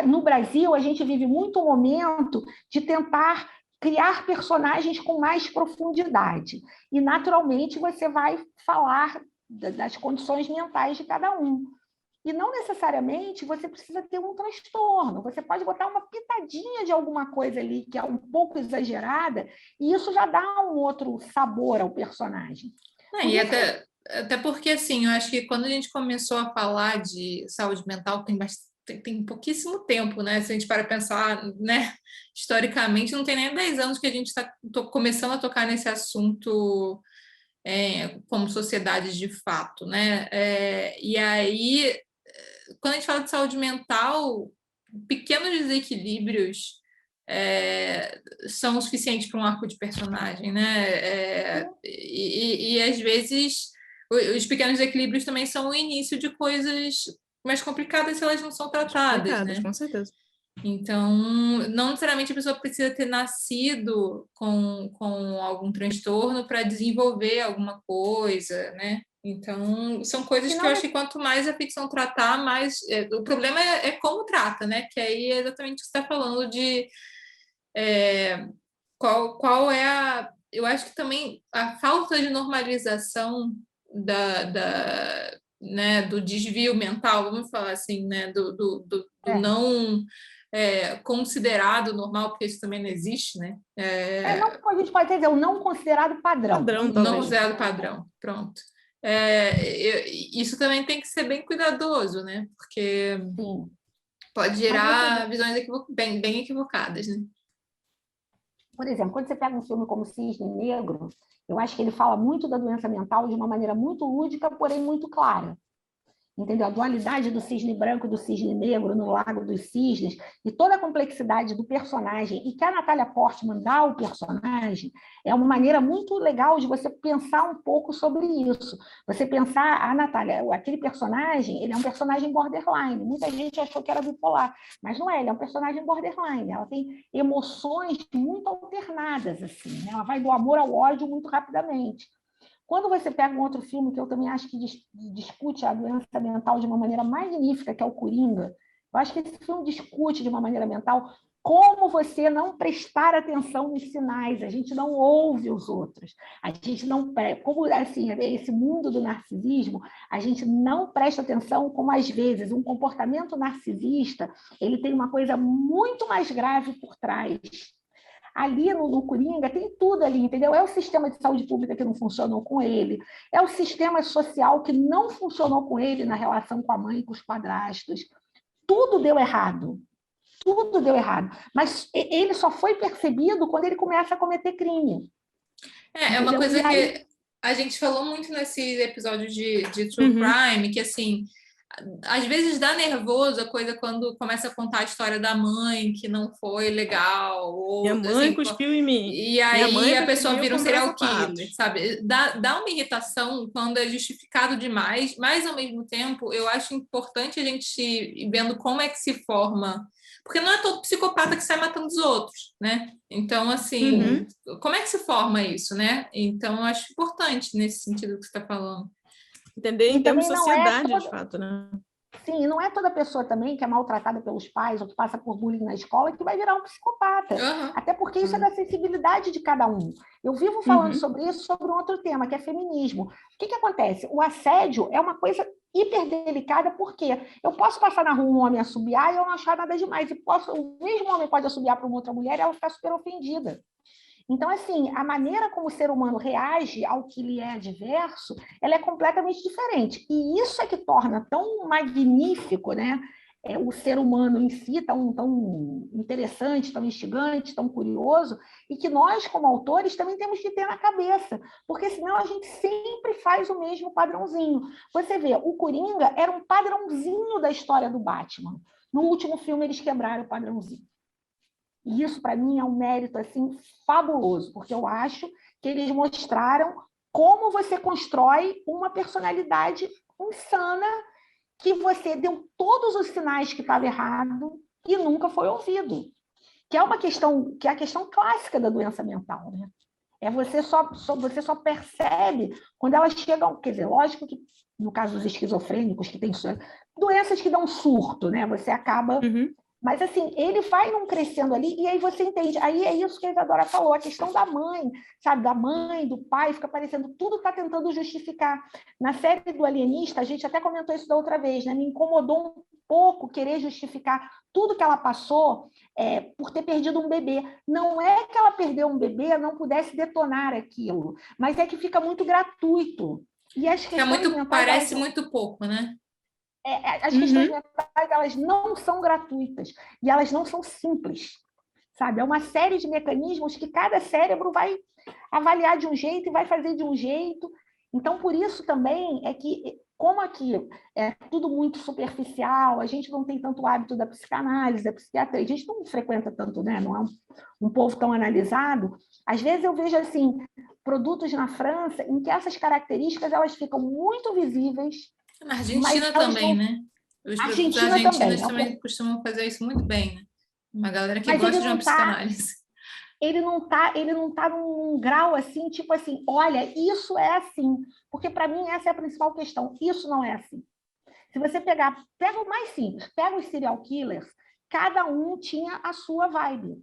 no Brasil a gente vive muito o momento de tentar criar personagens com mais profundidade. E, naturalmente, você vai falar das condições mentais de cada um. E não necessariamente você precisa ter um transtorno. Você pode botar uma pitadinha de alguma coisa ali que é um pouco exagerada, e isso já dá um outro sabor ao personagem. E até porque, assim, eu acho que quando a gente começou a falar de saúde mental, tem pouquíssimo tempo, né? Se a gente para pensar, né? Historicamente, não tem nem 10 anos que a gente está começando a tocar nesse assunto como sociedade de fato, né? E aí, quando a gente fala de saúde mental, pequenos desequilíbrios são o suficiente para um arco de personagem, né? E às vezes os pequenos desequilíbrios também são o início de coisas mais complicadas se elas não são tratadas, né? Com certeza. Então, não necessariamente a pessoa precisa ter nascido com algum transtorno para desenvolver alguma coisa, né? Então, são coisas que eu acho que quanto mais a ficção tratar, mais... o problema é como trata, né? Que aí é exatamente o que você está falando de qual é a... Eu acho que também a falta de normalização né, do desvio mental, vamos falar assim, né? Do não considerado normal, porque isso também não existe, né? Não, a gente pode dizer o não considerado padrão. Não considerado padrão, pronto. Isso também tem que ser bem cuidadoso, né? Porque Sim. pode gerar visões bem equivocadas, né? Por exemplo, quando você pega um filme como Cisne Negro, eu acho que ele fala muito da doença mental de uma maneira muito lúdica, porém muito clara. Entendeu? A dualidade do cisne branco e do cisne negro no Lago dos Cisnes e toda a complexidade do personagem e que a Natalia Portman dá ao personagem é uma maneira muito legal de você pensar um pouco sobre isso. Você pensar, a Natalia, aquele personagem, ele é um personagem borderline. Muita gente achou que era bipolar, mas não é, ele é um personagem borderline. Ela tem emoções muito alternadas, assim, né? Ela vai do amor ao ódio muito rapidamente. Quando você pega um outro filme que eu também acho que discute a doença mental de uma maneira magnífica, que é o Coringa, eu acho que esse filme discute de uma maneira mental como você não prestar atenção nos sinais, a gente não ouve os outros, a gente não, como assim, esse mundo do narcisismo, a gente não presta atenção como às vezes um comportamento narcisista, ele tem uma coisa muito mais grave por trás. Ali no Coringa tem tudo ali, entendeu? É o sistema de saúde pública que não funcionou com ele, é o sistema social que não funcionou com ele na relação com a mãe e com os padrastos. Tudo deu errado. Tudo deu errado. Mas ele só foi percebido quando ele começa a cometer crime. É uma coisa que a gente falou muito nesse episódio de True Crime, que assim, às vezes dá nervoso a coisa quando começa a contar a história da mãe, que não foi legal. Ou, minha mãe cuspiu em mim. E aí a pessoa vira um serial killer, sabe? Dá uma irritação quando é justificado demais, mas ao mesmo tempo eu acho importante a gente ir vendo como é que se forma. Porque não é todo psicopata que sai matando os outros, né? Então, assim, como é que se forma isso, né? Então, eu acho importante nesse sentido que você está falando. Entender em termos de sociedade, de fato, né? Sim, e não é toda pessoa também que é maltratada pelos pais ou que passa por bullying na escola que vai virar um psicopata. Até porque isso é da sensibilidade de cada um. Eu vivo falando sobre isso, sobre um outro tema, que é feminismo. O que acontece? O assédio é uma coisa hiper delicada, porque eu posso passar na rua um homem assobiar e eu não achar nada demais. O mesmo homem pode assobiar para uma outra mulher e ela ficar super ofendida. Então, assim, a maneira como o ser humano reage ao que lhe é adverso, ela é completamente diferente. E isso é que torna tão magnífico, né, o ser humano em si, tão interessante, tão instigante, tão curioso, e que nós, como autores, também temos que ter na cabeça, porque senão a gente sempre faz o mesmo padrãozinho. Você vê, o Coringa era um padrãozinho da história do Batman. No último filme, eles quebraram o padrãozinho. E isso, para mim, é um mérito assim, fabuloso, porque eu acho que eles mostraram como você constrói uma personalidade insana que você deu todos os sinais que estava errado e nunca foi ouvido. Que é uma questão, que é a questão clássica da doença mental, né? Você só percebe quando elas chegam, quer dizer, lógico que no caso dos esquizofrênicos, que tem doenças que dão surto, né? Você acaba... Mas, assim, ele vai num crescendo ali, e aí você entende. Aí é isso que a Isadora falou, a questão da mãe, sabe? Da mãe, do pai, fica parecendo, tudo está tentando justificar. Na série do Alienista, a gente até comentou isso da outra vez, né? Me incomodou um pouco querer justificar tudo que ela passou por ter perdido um bebê. Não é que ela perdeu um bebê, não pudesse detonar aquilo, mas é que fica muito gratuito. E as questões mentais, parece muito pouco, né? As questões mentais, elas não são gratuitas e elas não são simples, sabe? É uma série de mecanismos que cada cérebro vai avaliar de um jeito e vai fazer de um jeito. Então, por isso também é que, como aqui é tudo muito superficial, a gente não tem tanto hábito da psicanálise, da psiquiatria, a gente não frequenta tanto, né? Não é um povo tão analisado. Às vezes eu vejo, assim, produtos na França em que essas características elas ficam muito visíveis. Na Argentina também, né? Os produtos argentinos também costumam fazer isso muito bem, né? Uma galera que gosta de uma psicanálise. Ele não tá num grau assim, tipo assim, olha, isso é assim. Porque, para mim, essa é a principal questão. Isso não é assim. Se você pega o mais simples, pega os serial killers, cada um tinha a sua vibe.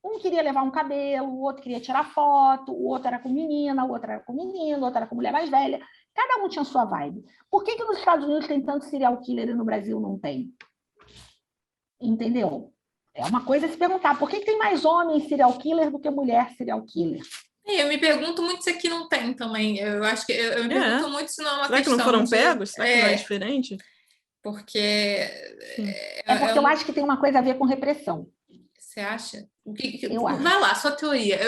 Um queria levar um cabelo, o outro queria tirar foto, o outro era com menina, o outro era com menino, o outro era com mulher mais velha. Cada um tinha a sua vibe. Por que nos Estados Unidos tem tanto serial killer e no Brasil não tem? entendeu? É uma coisa se perguntar, por que tem mais homem serial killer do que mulher serial killer? Eu me pergunto muito se aqui não tem também. Eu acho que eu me pergunto muito se não é uma Será questão que não foram de... pegos? Será que não é diferente? Porque... É porque eu acho que tem uma coisa a ver com repressão. Você acha? Eu acho. Vai lá, sua teoria.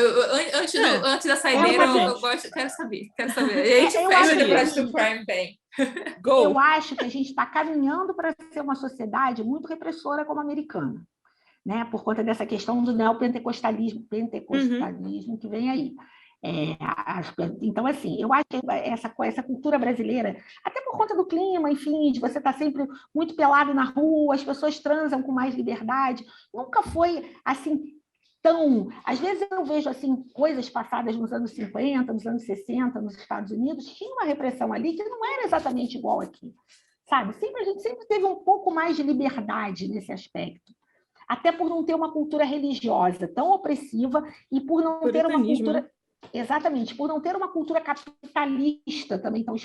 Antes da saideira, eu gosto, quero saber. A gente fecha depois do Prime bem. Eu acho que a gente está caminhando para ser uma sociedade muito repressora como a americana, né? Por conta dessa questão do neopentecostalismo que vem aí. Então, assim, eu acho que essa cultura brasileira, até por conta do clima, enfim, de você estar sempre muito pelado na rua, as pessoas transam com mais liberdade, nunca foi assim tão... Às vezes eu vejo assim, coisas passadas nos anos 50, nos anos 60, nos Estados Unidos, tinha uma repressão ali que não era exatamente igual aqui, sabe? A gente sempre teve um pouco mais de liberdade nesse aspecto. Até por não ter uma cultura religiosa tão opressiva e por não ter uma cultura... Exatamente, por não ter uma cultura capitalista também tão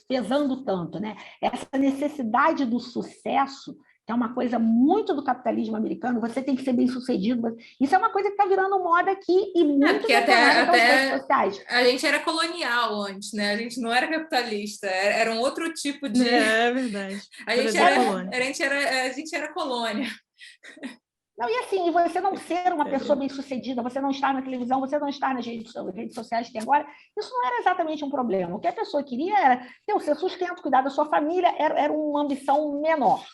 pesando tanto, né? Essa necessidade do sucesso, que é uma coisa muito do capitalismo americano, você tem que ser bem-sucedido. Isso é uma coisa que está virando moda aqui e muito até nas redes sociais. A gente era colonial antes, né? A gente não era capitalista, era um outro tipo de... É verdade. A gente era colônia. Não, e assim, você não ser uma pessoa bem-sucedida, você não estar na televisão, você não estar nas redes sociais que tem agora, isso não era exatamente um problema. O que a pessoa queria era ter o seu sustento, cuidar da sua família, era uma ambição menor,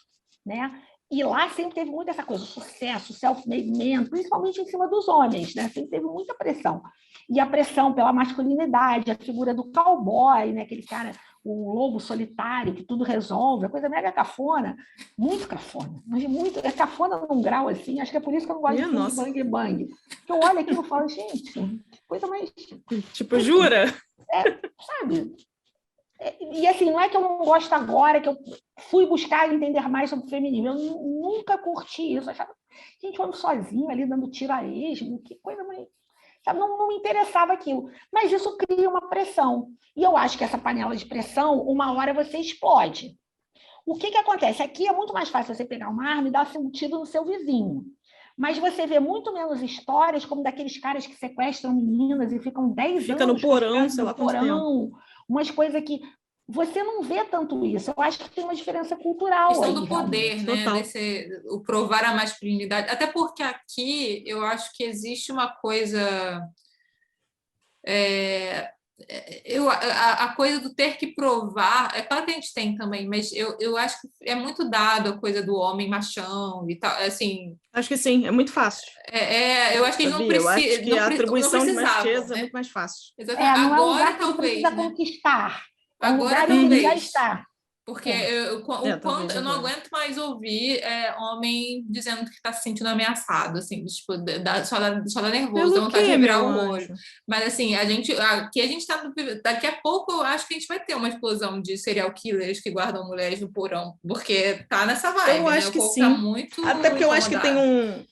né? E lá sempre teve muito essa coisa, o sucesso, o self-made, principalmente em cima dos homens, né? Sempre teve muita pressão. E a pressão pela masculinidade, a figura do cowboy, né? Aquele cara, o lobo solitário, que tudo resolve, a coisa mega cafona, muito cafona, mas muito, é cafona num grau assim, acho que é por isso que eu não gosto de filme de bang bang. Porque eu olho aquilo e falo, gente, que coisa mais... Tipo, jura? Sabe? E assim, não é que eu não gosto agora, que eu fui buscar entender mais sobre o feminismo, eu nunca curti isso, eu achava, gente, eu ando sozinho ali dando tiro a esmo, que coisa mais... Sabe? Não me interessava aquilo, mas isso cria uma pressão, e eu acho que essa panela de pressão, uma hora você explode. O que acontece? Aqui é muito mais fácil você pegar uma arma e dar um tiro no seu vizinho, mas você vê muito menos histórias como daqueles caras que sequestram meninas e ficam 10 Fica anos... no porão, sei lá quanto tempo. Umas coisas que você não vê tanto isso. Eu acho que tem uma diferença cultural. A questão aí, do poder, né? O provar a masculinidade. Até porque aqui eu acho que existe uma coisa... a coisa do ter que provar, é claro que a gente tem também, mas eu acho que é muito dado a coisa do homem machão e tal, assim... Acho que sim, é muito fácil. Eu acho que eles não precisam... Eu acho que a atribuição de macheza, né? É muito mais fácil. Exatamente. Não agora, é um lugar que talvez, precisa né? conquistar. Agora, talvez. talvez. Já está. Porque eu não aguento mais ouvir homem dizendo que está se sentindo ameaçado, assim, tipo, só dá nervoso, dá vontade de virar o olho. Mas assim, aqui a gente tá daqui a pouco eu acho que a gente vai ter uma explosão de serial killers que guardam mulheres no porão, porque tá nessa vibe, eu acho né? que sim. Tá muito até porque eu acho que tem incomodado.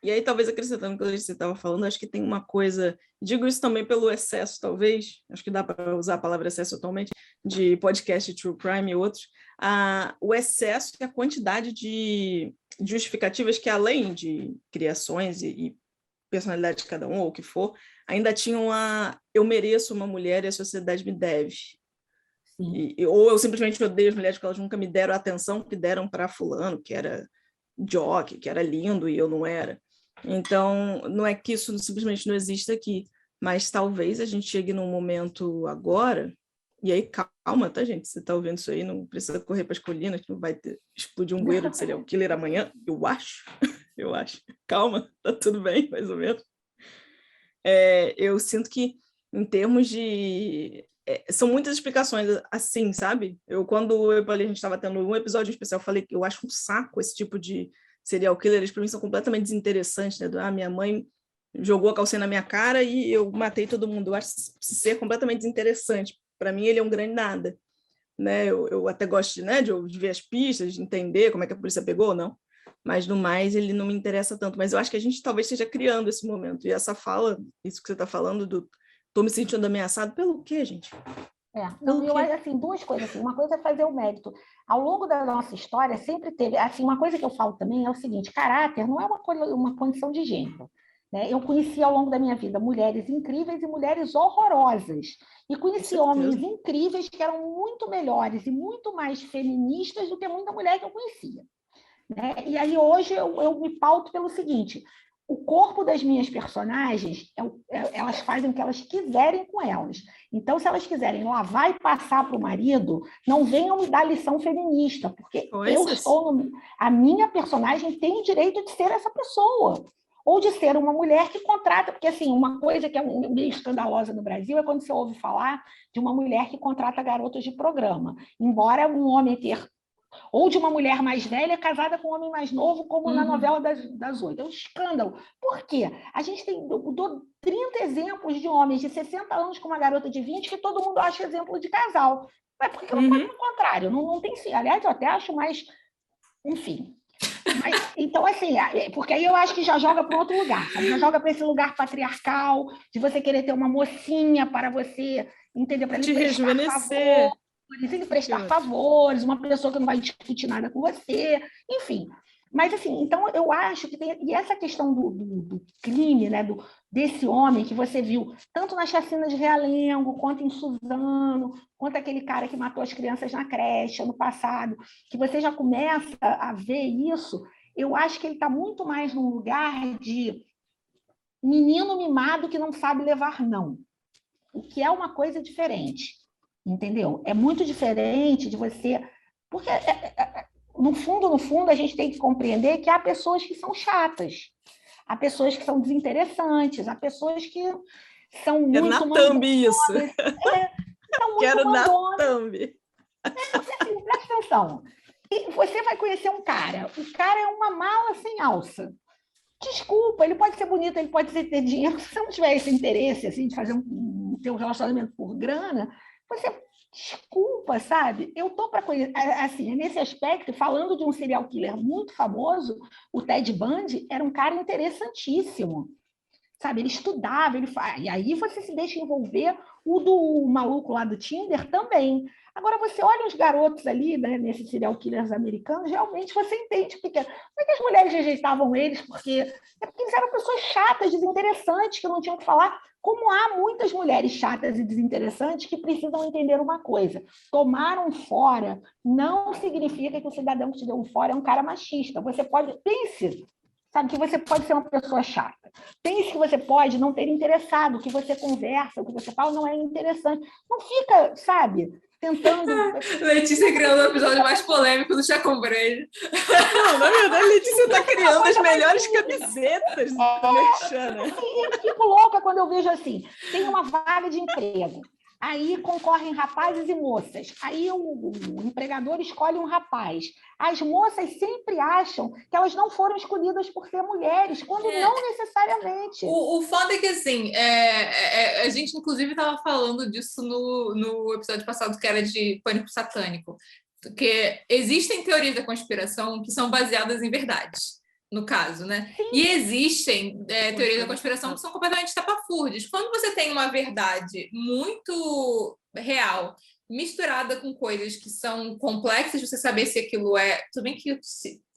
E aí, talvez acrescentando o que você estava falando, acho que tem uma coisa, digo isso também pelo excesso, talvez, acho que dá para usar a palavra excesso atualmente, de podcast True Crime e outros, o excesso e a quantidade de justificativas que, além de criações e personalidade de cada um, ou o que for, ainda tinham eu mereço uma mulher e a sociedade me deve. Ou eu simplesmente odeio as mulheres porque elas nunca me deram a atenção que deram para fulano, que era jockey, que era lindo e eu não era. Então, não é que isso simplesmente não existe aqui, mas talvez a gente chegue num momento agora, e aí calma, tá, gente? Você tá ouvindo isso aí, não precisa correr para as colinas, que não vai explodir um bueiro de serial killer amanhã, eu acho. Calma, tá tudo bem, mais ou menos. Eu sinto que, em termos de... são muitas explicações assim, sabe? Quando eu falei, a gente estava tendo um episódio especial, eu falei que eu acho um saco esse tipo de serial killer, eles para mim são completamente desinteressantes, né? Minha mãe jogou a calcinha na minha cara e eu matei todo mundo. Eu acho ser completamente desinteressante. Para mim, ele é um grande nada. Né? Eu até gosto de ver as pistas, de entender como é que a polícia pegou ou não, mas no mais ele não me interessa tanto. Mas eu acho que a gente talvez esteja criando esse momento. E essa fala, isso que você está falando, tô me sentindo ameaçado, pelo quê, gente? Não, eu acho assim, duas coisas. Assim, uma coisa é fazer o mérito. Ao longo da nossa história, sempre teve. Assim, uma coisa que eu falo também é o seguinte: caráter não é uma condição de gênero. Né? Eu conheci ao longo da minha vida mulheres incríveis e mulheres horrorosas. E conheci homens incríveis que eram muito melhores e muito mais feministas do que muita mulher que eu conhecia. Né? E aí hoje eu me pauto pelo seguinte: o corpo das minhas personagens, elas fazem o que elas quiserem com elas. Então, se elas quiserem lavar e passar para o marido, não venham me dar lição feminista, porque a minha personagem tem o direito de ser essa pessoa. Ou de ser uma mulher que contrata, porque assim, uma coisa que é meio escandalosa no Brasil é quando você ouve falar de uma mulher que contrata garotas de programa. Embora um homem ter ou de uma mulher mais velha casada com um homem mais novo, como na novela das 8. É um escândalo. Por quê? A gente dou 30 exemplos de homens de 60 anos com uma garota de 20 que todo mundo acha exemplo de casal. Mas por que não faz o contrário? Não tem sim. Aliás, eu até acho mais... Enfim. Mas, então, assim, porque aí eu acho que já joga para outro lugar. Sabe? Já joga para esse lugar patriarcal, de você querer ter uma mocinha para você, entendeu? Para te rejuvenescer. Ele prestar favores, uma pessoa que não vai discutir nada com você, enfim. Mas, assim, então eu acho que tem... E essa questão do crime, né, desse homem que você viu, tanto na chacina de Realengo, quanto em Suzano, quanto aquele cara que matou as crianças na creche ano passado, que você já começa a ver isso, eu acho que ele está muito mais num lugar de menino mimado que não sabe levar não, o que é uma coisa diferente. Entendeu? É muito diferente de você... Porque, no fundo, a gente tem que compreender que há pessoas que são chatas, há pessoas que são desinteressantes, há pessoas que são muito... Quero na thumb isso. Quero na thumb. Assim, presta atenção. E você vai conhecer um cara. O cara é uma mala sem alça. Desculpa, ele pode ser bonito, ele pode ter dinheiro. Se você não tiver esse interesse assim, de fazer ter um relacionamento por grana... Você, desculpa, sabe? Eu tô para conhecer, assim, nesse aspecto, falando de um serial killer muito famoso, o Ted Bundy era um cara interessantíssimo, sabe? Ele estudava, e aí você se deixa envolver. O do maluco lá do Tinder também. Agora, você olha os garotos ali, né, nesses serial killers americanos, realmente você entende porque, como é que as mulheres rejeitavam eles, porque eles eram pessoas chatas, desinteressantes, que não tinham o que falar. Como há muitas mulheres chatas e desinteressantes que precisam entender uma coisa: tomar um fora não significa que o cidadão que te deu um fora é um cara machista. Você pode... Pense, sabe, que você pode ser uma pessoa chata. Pense que você pode não ter interessado, o que você conversa, o que você fala não é interessante. Não fica, sabe, tentando... Letícia criando o episódio mais polêmico do Chá com Brejo. Não, na verdade, Letícia está criando as melhores camisetas do Merchan. Eu fico louca quando eu vejo assim, tem uma vaga de emprego, aí concorrem rapazes e moças, aí o empregador escolhe um rapaz. As moças sempre acham que elas não foram escolhidas por ser mulheres, quando não necessariamente. O foda é que, assim, a gente, inclusive, estava falando disso no episódio passado, que era de Pânico Satânico, porque existem teorias da conspiração que são baseadas em verdades, no caso, né? Sim. E existem teorias da conspiração que são completamente estapafúrdias. Quando você tem uma verdade muito real misturada com coisas que são complexas, você saber se aquilo é... Tudo bem que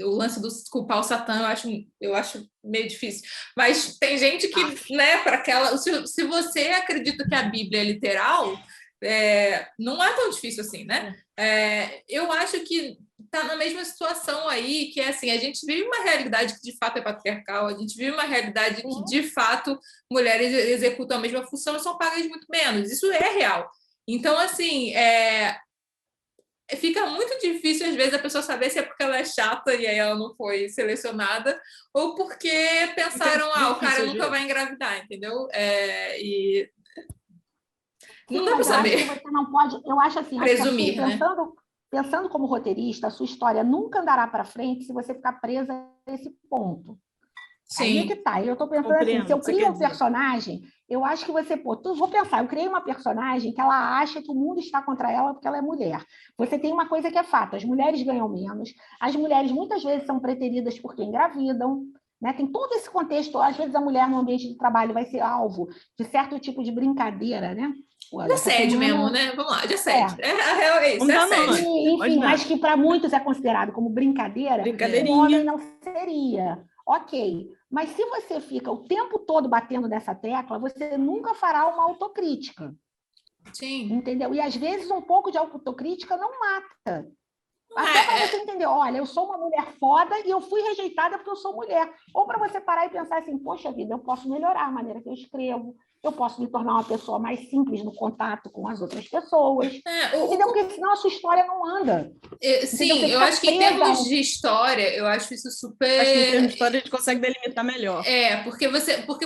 o lance do culpar o Satã eu acho meio difícil, mas tem gente que, né, para aquela... Se você acredita que a Bíblia é literal, não é tão difícil assim, né? Eu acho que está na mesma situação aí, que é assim, a gente vive uma realidade que de fato é patriarcal, a gente vive uma realidade que de fato mulheres executam a mesma função e são pagas muito menos. Isso é real. Então, assim, fica muito difícil, às vezes, a pessoa saber se é porque ela é chata e aí ela não foi selecionada, ou porque pensaram, o cara nunca vai engravidar, entendeu? E não dá para saber. Você não pode, eu acho assim, presumir, né? Pensando como roteirista, a sua história nunca andará para frente se você ficar presa nesse ponto. Sim. Aí é que tá. Eu estou pensando assim, se eu crio um personagem, eu acho que você... vou pensar, eu criei uma personagem que ela acha que o mundo está contra ela porque ela é mulher. Você tem uma coisa que é fato, as mulheres ganham menos, as mulheres muitas vezes são preteridas porque engravidam, né? Tem todo esse contexto, às vezes a mulher no ambiente de trabalho vai ser alvo de certo tipo de brincadeira, né? Olha, De essa assédio semana... mesmo, né? Vamos lá, de assédio. A real é isso, Vamos é dar assédio. nome. Pode Enfim, dar. mas que para muitos é considerado como brincadeira, um Brincadeirinha. homem não seria. Ok, mas se você fica o tempo todo batendo nessa tecla, você nunca fará uma autocrítica, Sim. entendeu? E às vezes um pouco de autocrítica não mata. Não Até para é- você entender, olha, eu sou uma mulher foda e eu fui rejeitada porque eu sou mulher. Ou para você parar e pensar assim, poxa vida, eu posso melhorar a maneira que eu escrevo, eu posso me tornar uma pessoa mais simples no contato com as outras pessoas. Entendeu? Porque senão a sua história não anda. Sim, Você eu fica acho que em presa termos ao- de história, eu acho isso Acho que em termos super. de história a gente consegue delimitar melhor. Porque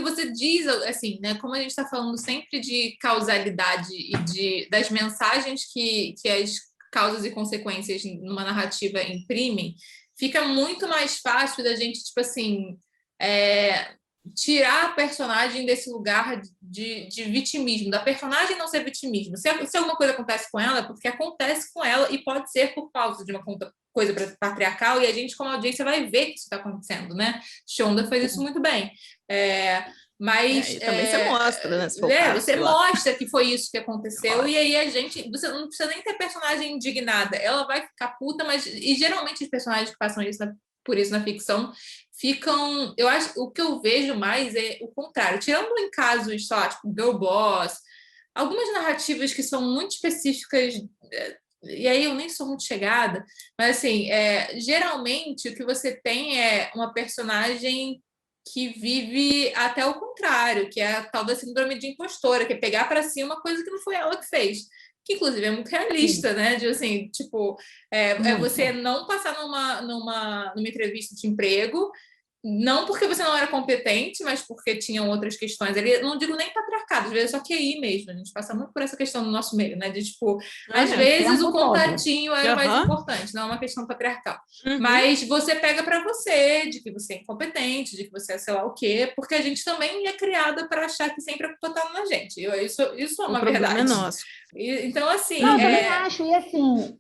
você diz, assim, né? Como a gente está falando sempre de causalidade e das mensagens que as causas e consequências numa narrativa imprimem, fica muito mais fácil da gente, tipo assim, tirar a personagem desse lugar de vitimismo, da personagem não ser vitimismo. Se alguma coisa acontece com ela, é porque acontece com ela e pode ser por causa de uma coisa patriarcal, e a gente, como audiência, vai ver que isso está acontecendo, né? Shonda faz isso muito bem. Mas E também você mostra, né? Se for o caso, você sei lá. mostra que foi isso que aconteceu, Claro. e aí você não precisa nem ter personagem indignada, ela vai ficar puta, e geralmente os personagens que passam por isso na ficção ficam. Eu acho o que eu vejo mais é o contrário, tirando em casos, sei lá, tipo Girl Boss, algumas narrativas que são muito específicas. E aí eu nem sou muito chegada, mas assim, geralmente o que você tem é uma personagem que vive até o contrário, que é a tal da síndrome de impostora, que é pegar para si uma coisa que não foi ela que fez. Que, inclusive, é muito realista, né? De, assim, tipo, você não passar numa entrevista de emprego, não porque você não era competente, mas porque tinham outras questões. Eu não digo nem patriarcado, às vezes é só QI mesmo. A gente passa muito por essa questão no nosso meio, né? De, tipo, às vezes o contatinho era mais importante, não é uma questão patriarcal. Mas você pega para você, de que você é incompetente, de que você é sei lá o quê, porque a gente também é criada para achar que sempre a culpa tá na gente. Isso é uma verdade. O problema é nosso. Então, assim... Não, eu também acho, e assim...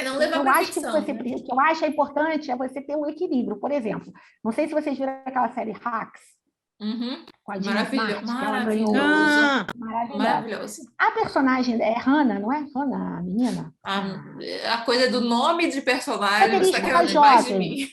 não levar para ficção, que o que eu acho importante é você ter um equilíbrio. Por exemplo, não sei se vocês viram aquela série Hacks, com a Dina Smart, que ela ganhou... Maravilhoso. A personagem é Hannah, não é? Hannah, a menina? A coisa do nome de personagem, você está querendo demais de mim.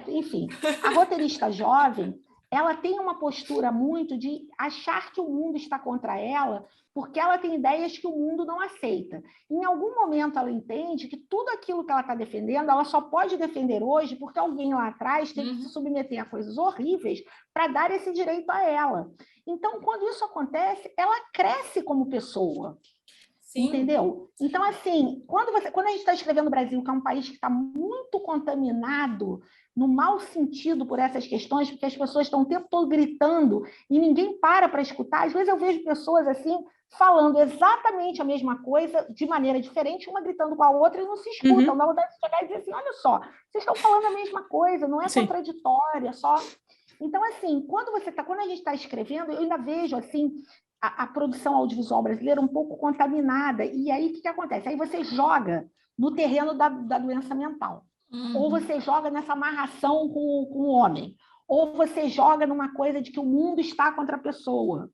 Enfim, a roteirista jovem, ela tem uma postura muito de achar que o mundo está contra ela, porque ela tem ideias que o mundo não aceita. Em algum momento ela entende que tudo aquilo que ela está defendendo, ela só pode defender hoje porque alguém lá atrás teve que se submeter a coisas horríveis para dar esse direito a ela. Então, quando isso acontece, ela cresce como pessoa. Sim. Entendeu? Então, assim, quando a gente está escrevendo o Brasil, que é um país que está muito contaminado, no mau sentido por essas questões, porque as pessoas estão o tempo todo gritando e ninguém para escutar, às vezes eu vejo pessoas assim, falando exatamente a mesma coisa, de maneira diferente, uma gritando com a outra e não se escutam. Dá vontade de chegar e dizer assim, olha só, vocês estão falando a mesma coisa, não é contraditória, só... Então, assim, quando a gente está escrevendo, eu ainda vejo, assim, a produção audiovisual brasileira um pouco contaminada. E aí, o que acontece? Aí você joga no terreno da doença mental. Ou você joga nessa amarração com o homem. Ou você joga numa coisa de que o mundo está contra a pessoa.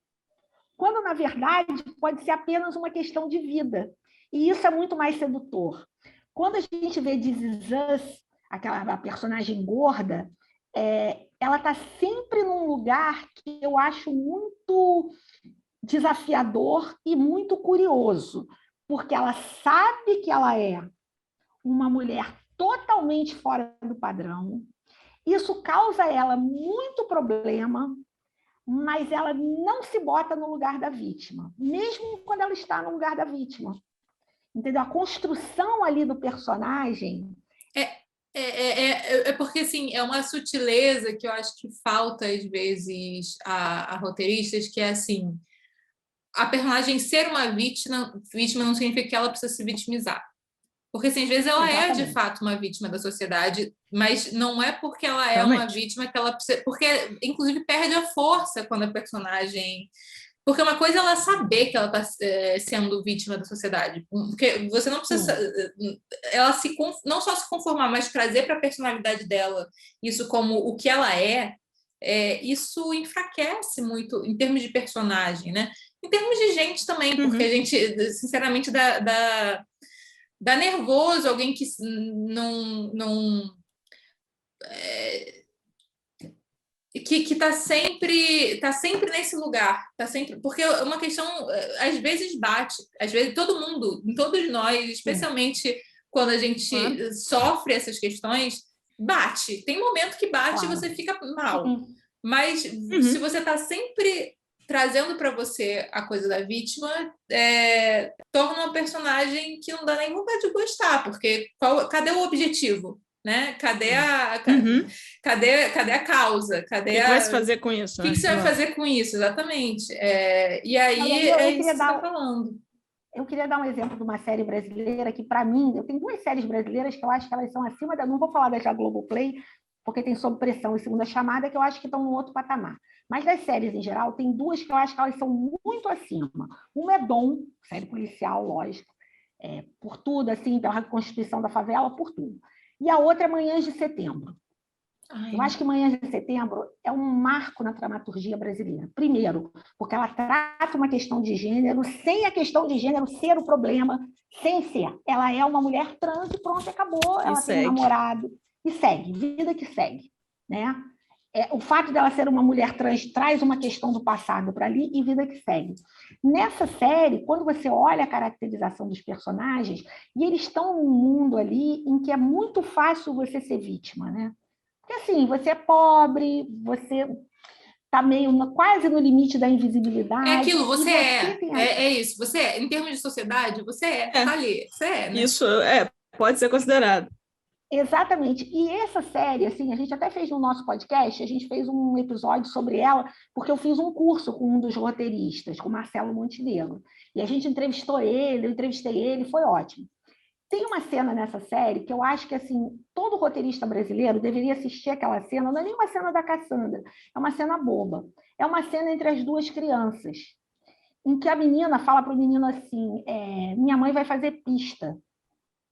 Quando, na verdade, pode ser apenas uma questão de vida. E isso é muito mais sedutor. Quando a gente vê This Is Us, a personagem gorda, ela está sempre num lugar que eu acho muito desafiador e muito curioso, porque ela sabe que ela é uma mulher totalmente fora do padrão. Isso causa a ela muito problema, mas ela não se bota no lugar da vítima, mesmo quando ela está no lugar da vítima. Entendeu? A construção ali do personagem... porque, assim, é uma sutileza que eu acho que falta, às vezes, a roteiristas, que é, assim, a personagem ser uma vítima não significa que ela precisa se vitimizar. Porque, assim, às vezes ela é, de fato, uma vítima da sociedade, mas não é porque ela é uma vítima que ela precisa... Porque, inclusive, perde a força quando a personagem... Porque uma coisa é ela saber que ela está sendo vítima da sociedade. Porque você não precisa... Ela não só se conformar, mas trazer para a personalidade dela isso como o que ela é, isso enfraquece muito em termos de personagem, né? Em termos de gente também, porque a gente, sinceramente, dá nervoso alguém que não que tá sempre nesse lugar, tá sempre, porque é uma questão, às vezes bate, às vezes todo mundo, em todos nós, especialmente quando a gente sofre essas questões, bate. Tem momento que bate e você fica mal. Mas se você está sempre trazendo para você a coisa da vítima, torna uma personagem que não dá nem vontade de gostar, porque cadê o objetivo? Né? Cadê a causa? Cadê O que vai se fazer com isso? O que você vai fazer com isso? Exatamente. E aí é isso que você está falando. Eu queria dar um exemplo de uma série brasileira que, para mim, eu tenho 2 séries brasileiras que eu acho que elas são acima da... Não vou falar da Globoplay, porque tem Sob Pressão e Segunda Chamada, que eu acho que estão num outro patamar. Mas das séries em geral, tem 2 que eu acho que elas são muito acima. Uma é Dom, série policial, lógico, por tudo, assim, pela Constituição da Favela, por tudo. E a outra é Manhãs de Setembro. Eu acho que Manhãs de Setembro é um marco na dramaturgia brasileira. Primeiro, porque ela trata uma questão de gênero sem a questão de gênero ser o problema, sem ser. Ela é uma mulher trans e pronto, acabou. Ela tem um namorado e segue, vida que segue, né? O fato dela ser uma mulher trans traz uma questão do passado para ali e vida que segue. Nessa série, quando você olha a caracterização dos personagens, e eles estão num mundo ali em que é muito fácil você ser vítima, né? Porque assim, você é pobre, você está quase no limite da invisibilidade. É aquilo, você é isso, você é. Em termos de sociedade, você tá ali, você é, né? Isso pode ser considerado. Exatamente. E essa série, assim, a gente até fez no nosso podcast, a gente fez um episódio sobre ela, porque eu fiz um curso com um dos roteiristas, com o Marcelo Montenegro. E a gente entrevistou ele, eu entrevistei ele, foi ótimo. Tem uma cena nessa série que eu acho que, assim, todo roteirista brasileiro deveria assistir aquela cena, não é nem uma cena da Cassandra, é uma cena boba. É uma cena entre as 2 crianças, em que a menina fala para o menino assim, minha mãe vai fazer pista.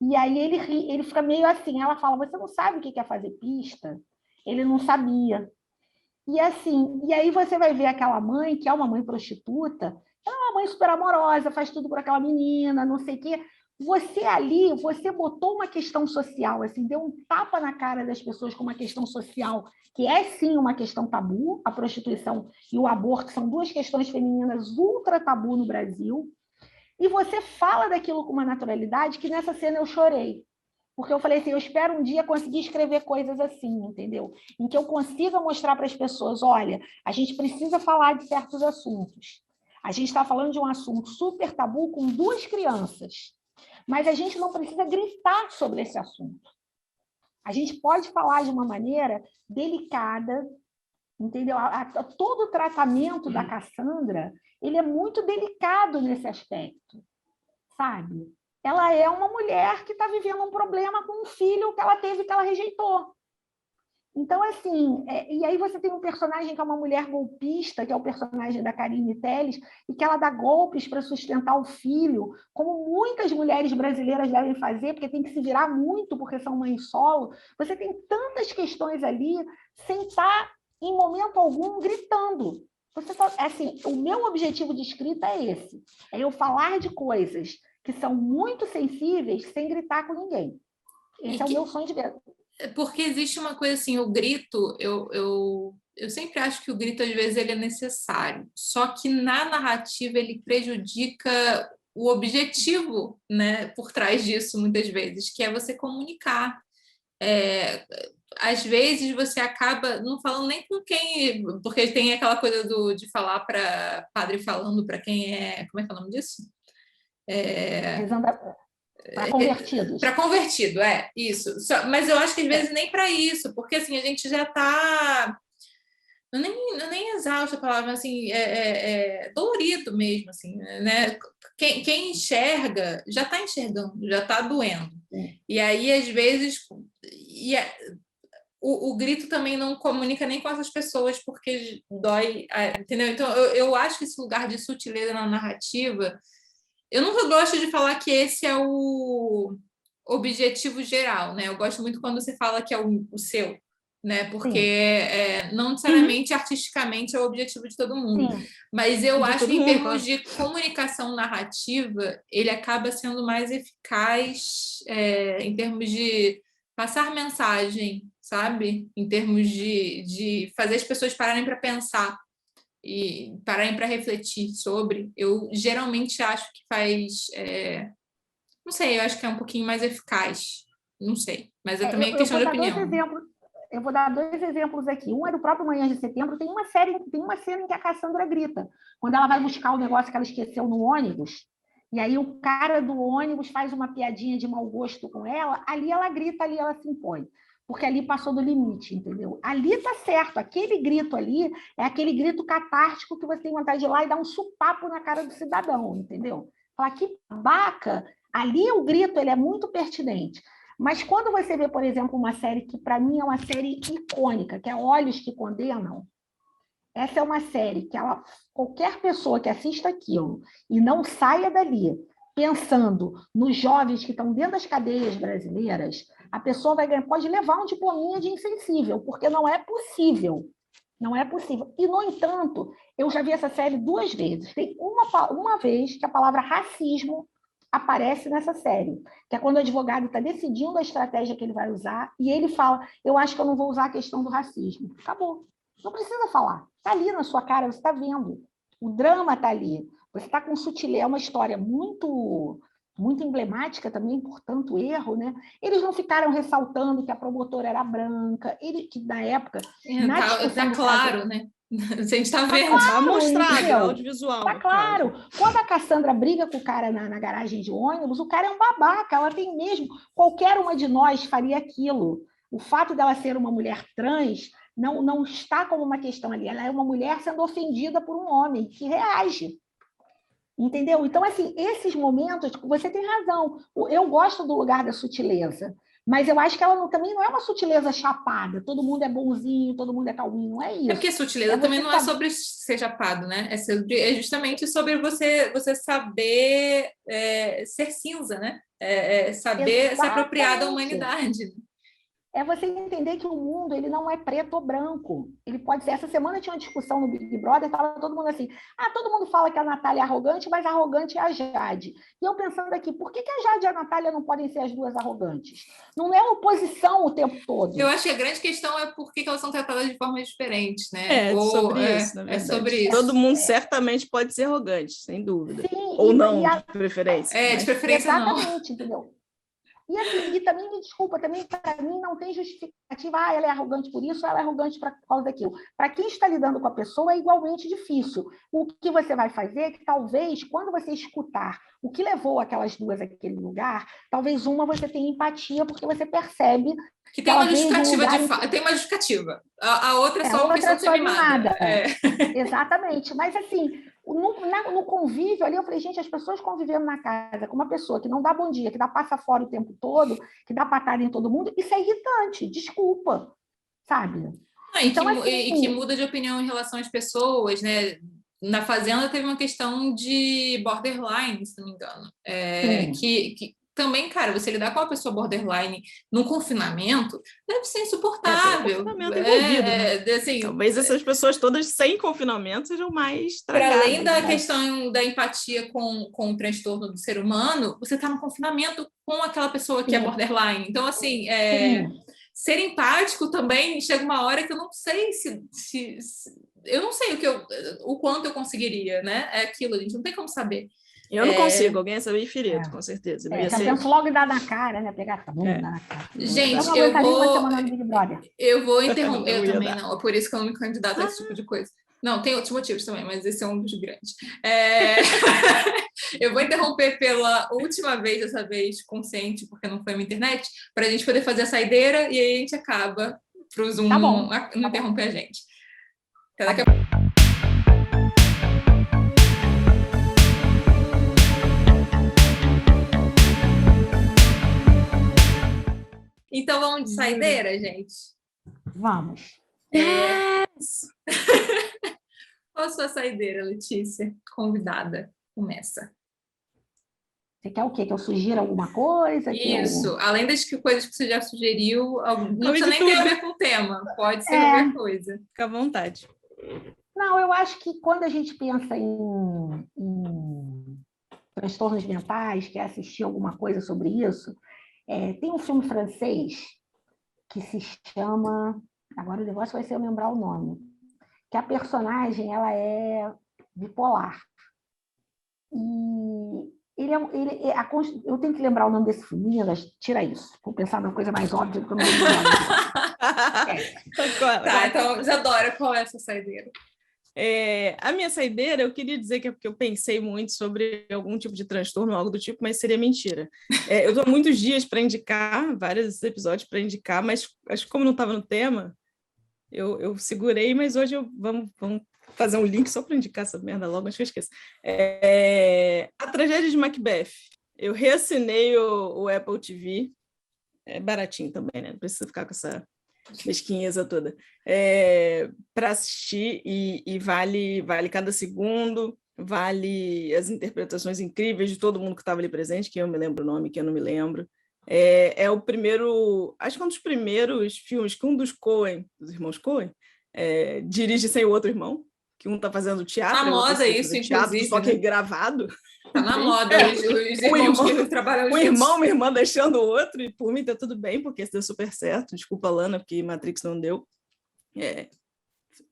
E aí ele fica meio assim, ela fala, você não sabe o que é fazer pista? Ele não sabia. E assim, e aí você vai ver aquela mãe, que é uma mãe prostituta, ela é uma mãe super amorosa, faz tudo por aquela menina, não sei o quê. Você ali, você botou uma questão social, assim, deu um tapa na cara das pessoas com uma questão social, que é sim uma questão tabu, a prostituição e o aborto são 2 questões femininas ultra tabu no Brasil. E você fala daquilo com uma naturalidade que nessa cena eu chorei. Porque eu falei assim, eu espero um dia conseguir escrever coisas assim, entendeu? Em que eu consiga mostrar para as pessoas, olha, a gente precisa falar de certos assuntos. A gente está falando de um assunto super tabu com 2 crianças. Mas a gente não precisa gritar sobre esse assunto. A gente pode falar de uma maneira delicada, entendeu? Todo o tratamento da Cassandra, ele é muito delicado nesse aspecto, sabe? Ela é uma mulher que está vivendo um problema com um filho que ela teve que ela rejeitou. Então, assim, e aí você tem um personagem que é uma mulher golpista, que é o personagem da Karine Telles, e que ela dá golpes para sustentar o filho, como muitas mulheres brasileiras devem fazer, porque tem que se virar muito, porque são mães solo. Você tem tantas questões ali, sem estar, em momento algum, gritando. Assim, o meu objetivo de escrita é esse, é eu falar de coisas que são muito sensíveis sem gritar com ninguém. Esse é o meu sonho de ver. Porque existe uma coisa assim, o grito, eu sempre acho que o grito, às vezes, ele é necessário. Só que na narrativa ele prejudica o objetivo, né, por trás disso, muitas vezes, que é você comunicar. Às vezes você acaba não falando nem com quem, porque tem aquela coisa de falar para padre falando para quem é. Como é que é o nome disso? Para convertidos. Para convertido, isso. Mas eu acho que às vezes nem para isso, porque assim, a gente já está. Nem exausto a palavra, assim, dolorido mesmo, assim, né? Quem enxerga já está enxergando, já está doendo. E aí, às vezes, o grito também não comunica nem com essas pessoas, porque dói, entendeu? Então, eu acho que esse lugar de sutileza na narrativa. Eu nunca gosto de falar que esse é o objetivo geral, né? Eu gosto muito quando você fala que é o seu. né? Porque não necessariamente artisticamente é o objetivo de todo mundo. Sim. Mas eu acho que em termos claro. de comunicação narrativa, ele acaba sendo mais eficaz em termos de passar mensagem, sabe? Em termos de fazer as pessoas pararem para pensar e pararem para refletir sobre. Eu geralmente acho que faz... não sei, eu acho que é um pouquinho mais eficaz. Não sei, mas é também questão de opinião. Eu vou dar 2 exemplos aqui. Um é do próprio Manhã de Setembro. Tem uma cena em que a Cassandra grita. Quando ela vai buscar o negócio que ela esqueceu no ônibus, e aí o cara do ônibus faz uma piadinha de mau gosto com ela, ali ela grita, ali ela se impõe. Porque ali passou do limite, entendeu? Ali tá certo. Aquele grito ali é aquele grito catártico que você tem vontade de ir lá e dar um supapo na cara do cidadão, entendeu? Falar que babaca. Ali o grito ele é muito pertinente. Mas quando você vê, por exemplo, uma série que, para mim, é uma série icônica, que é Olhos que Condenam, essa é uma série que qualquer pessoa que assista aquilo e não saia dali pensando nos jovens que estão dentro das cadeias brasileiras, a pessoa pode levar um diplominha de insensível, porque não é possível. Não é possível. E, no entanto, eu já vi essa série 2 vezes. Tem uma vez que a palavra racismo aparece nessa série, que é quando o advogado está decidindo a estratégia que ele vai usar e ele fala, eu acho que eu não vou usar a questão do racismo. Acabou. Não precisa falar. Está ali na sua cara, você está vendo. O drama está ali. Você está com sutileza. É uma história muito emblemática também, por tanto erro, né? Eles não ficaram ressaltando que a promotora era branca, que na época... Tá claro, né? A gente está vendo. Está mostrado, entendeu? audiovisual. Tá claro. Quando a Cassandra briga com o cara na garagem de ônibus, o cara é um babaca, ela tem mesmo... Qualquer uma de nós faria aquilo. O fato dela ser uma mulher trans não está como uma questão ali. Ela é uma mulher sendo ofendida por um homem que reage. Entendeu? Então, assim, esses momentos, você tem razão. Eu gosto do lugar da sutileza, mas eu acho que ela também não é uma sutileza chapada. Todo mundo é bonzinho, todo mundo é calminho, não é isso. É porque sutileza também não é sobre ser chapado, né? É justamente sobre você saber ser cinza, né? Saber se apropriar da humanidade. É você entender que o mundo ele não é preto ou branco. Ele pode ser. Essa semana tinha uma discussão no Big Brother, estava todo mundo assim, todo mundo fala que a Natália é arrogante, mas arrogante é a Jade. E eu pensando aqui, por que a Jade e a Natália não podem ser as duas arrogantes? Não é oposição o tempo todo. Eu acho que a grande questão é por que elas são tratadas de formas diferentes, né? Sobre isso, na verdade. Sobre isso. Todo mundo certamente pode ser arrogante, sem dúvida. Sim, ou não, de preferência. De preferência não. Exatamente, entendeu? E, assim, e também, me desculpa, também para mim não tem justificativa, ela é arrogante por isso, ela é arrogante por causa daquilo. Para quem está lidando com a pessoa é igualmente difícil. O que você vai fazer é que talvez, quando você escutar o que levou aquelas duas àquele lugar, talvez uma você tenha empatia, porque você percebe que tem uma justificativa tem uma justificativa. A outra é só uma questão de ser mimada. Exatamente. Mas, assim, no convívio ali, eu falei, gente, as pessoas convivendo na casa com uma pessoa que não dá bom dia, que dá passa fora o tempo todo, que dá patada em todo mundo, isso é irritante, desculpa, sabe? E que muda de opinião em relação às pessoas, né? Na Fazenda teve uma questão de borderline, se não me engano. Que também, cara, você lidar com uma pessoa borderline num confinamento deve ser insuportável. Assim, talvez essas pessoas todas sem confinamento sejam mais para além da questão da empatia com o transtorno do ser humano, você está no confinamento com aquela pessoa que é borderline. Então, assim, ser empático também chega uma hora que eu não sei se eu não sei o quanto eu conseguiria, né? É aquilo, a gente não tem como saber. Eu não consigo, alguém ia saber ferido, com certeza. Não ia ser... penso logo em dar na cara, né? Pegar a dar na cara. Gente, eu vou interromper. Eu também não, é por isso que eu não me candidato a esse tipo de coisa. Não, tem outros motivos também, mas esse é um dos grandes. Eu vou interromper pela última vez, dessa vez consciente, porque não foi minha internet, para a gente poder fazer a saideira e aí a gente acaba para o Zoom não interromper a gente. Até daqui a pouco. Então vamos de saideira, gente? Vamos. Qual a sua saideira, Letícia? Convidada. Começa. Você quer o quê? Que eu sugira alguma coisa? Isso, além das coisas que você já sugeriu, não precisa nem ter a ver com o tema, pode ser qualquer coisa. Fica à vontade. Não, eu acho que quando a gente pensa em transtornos mentais, quer assistir alguma coisa sobre isso, tem um filme francês que se chama... Agora o negócio vai ser eu lembrar o nome. Que a personagem ela é bipolar. E eu tenho que lembrar o nome desse filme, meninas, tira isso. Vou pensar numa coisa mais óbvia que eu não vou lembrar. Tá, então, Isadora, qual é essa saideira? A minha saideira, eu queria dizer que é porque eu pensei muito sobre algum tipo de transtorno, algo do tipo, mas seria mentira. Eu estou há muitos dias para indicar, vários episódios para indicar, mas acho que como não estava no tema, eu segurei, mas hoje vamos fazer um link só para indicar essa merda logo, antes que eu esqueça. A Tragédia de Macbeth. Eu reassinei o Apple TV. É baratinho também, né? Não precisa ficar com essa mesquinheza toda. Para assistir e vale cada segundo, vale as interpretações incríveis de todo mundo que estava ali presente, que eu me lembro o nome, que eu não me lembro. É o primeiro, acho que um dos primeiros filmes que um dos Coen, dos irmãos Coen, dirige sem o outro irmão, que um está fazendo teatro, na moda isso, teatro, inclusive, só que né? Gravado. Tá na moda, os irmãos que trabalham juntos. O irmão, minha irmã deixando o outro, e por mim tá tudo bem, porque isso deu super certo. Desculpa, Lana, porque Matrix não deu.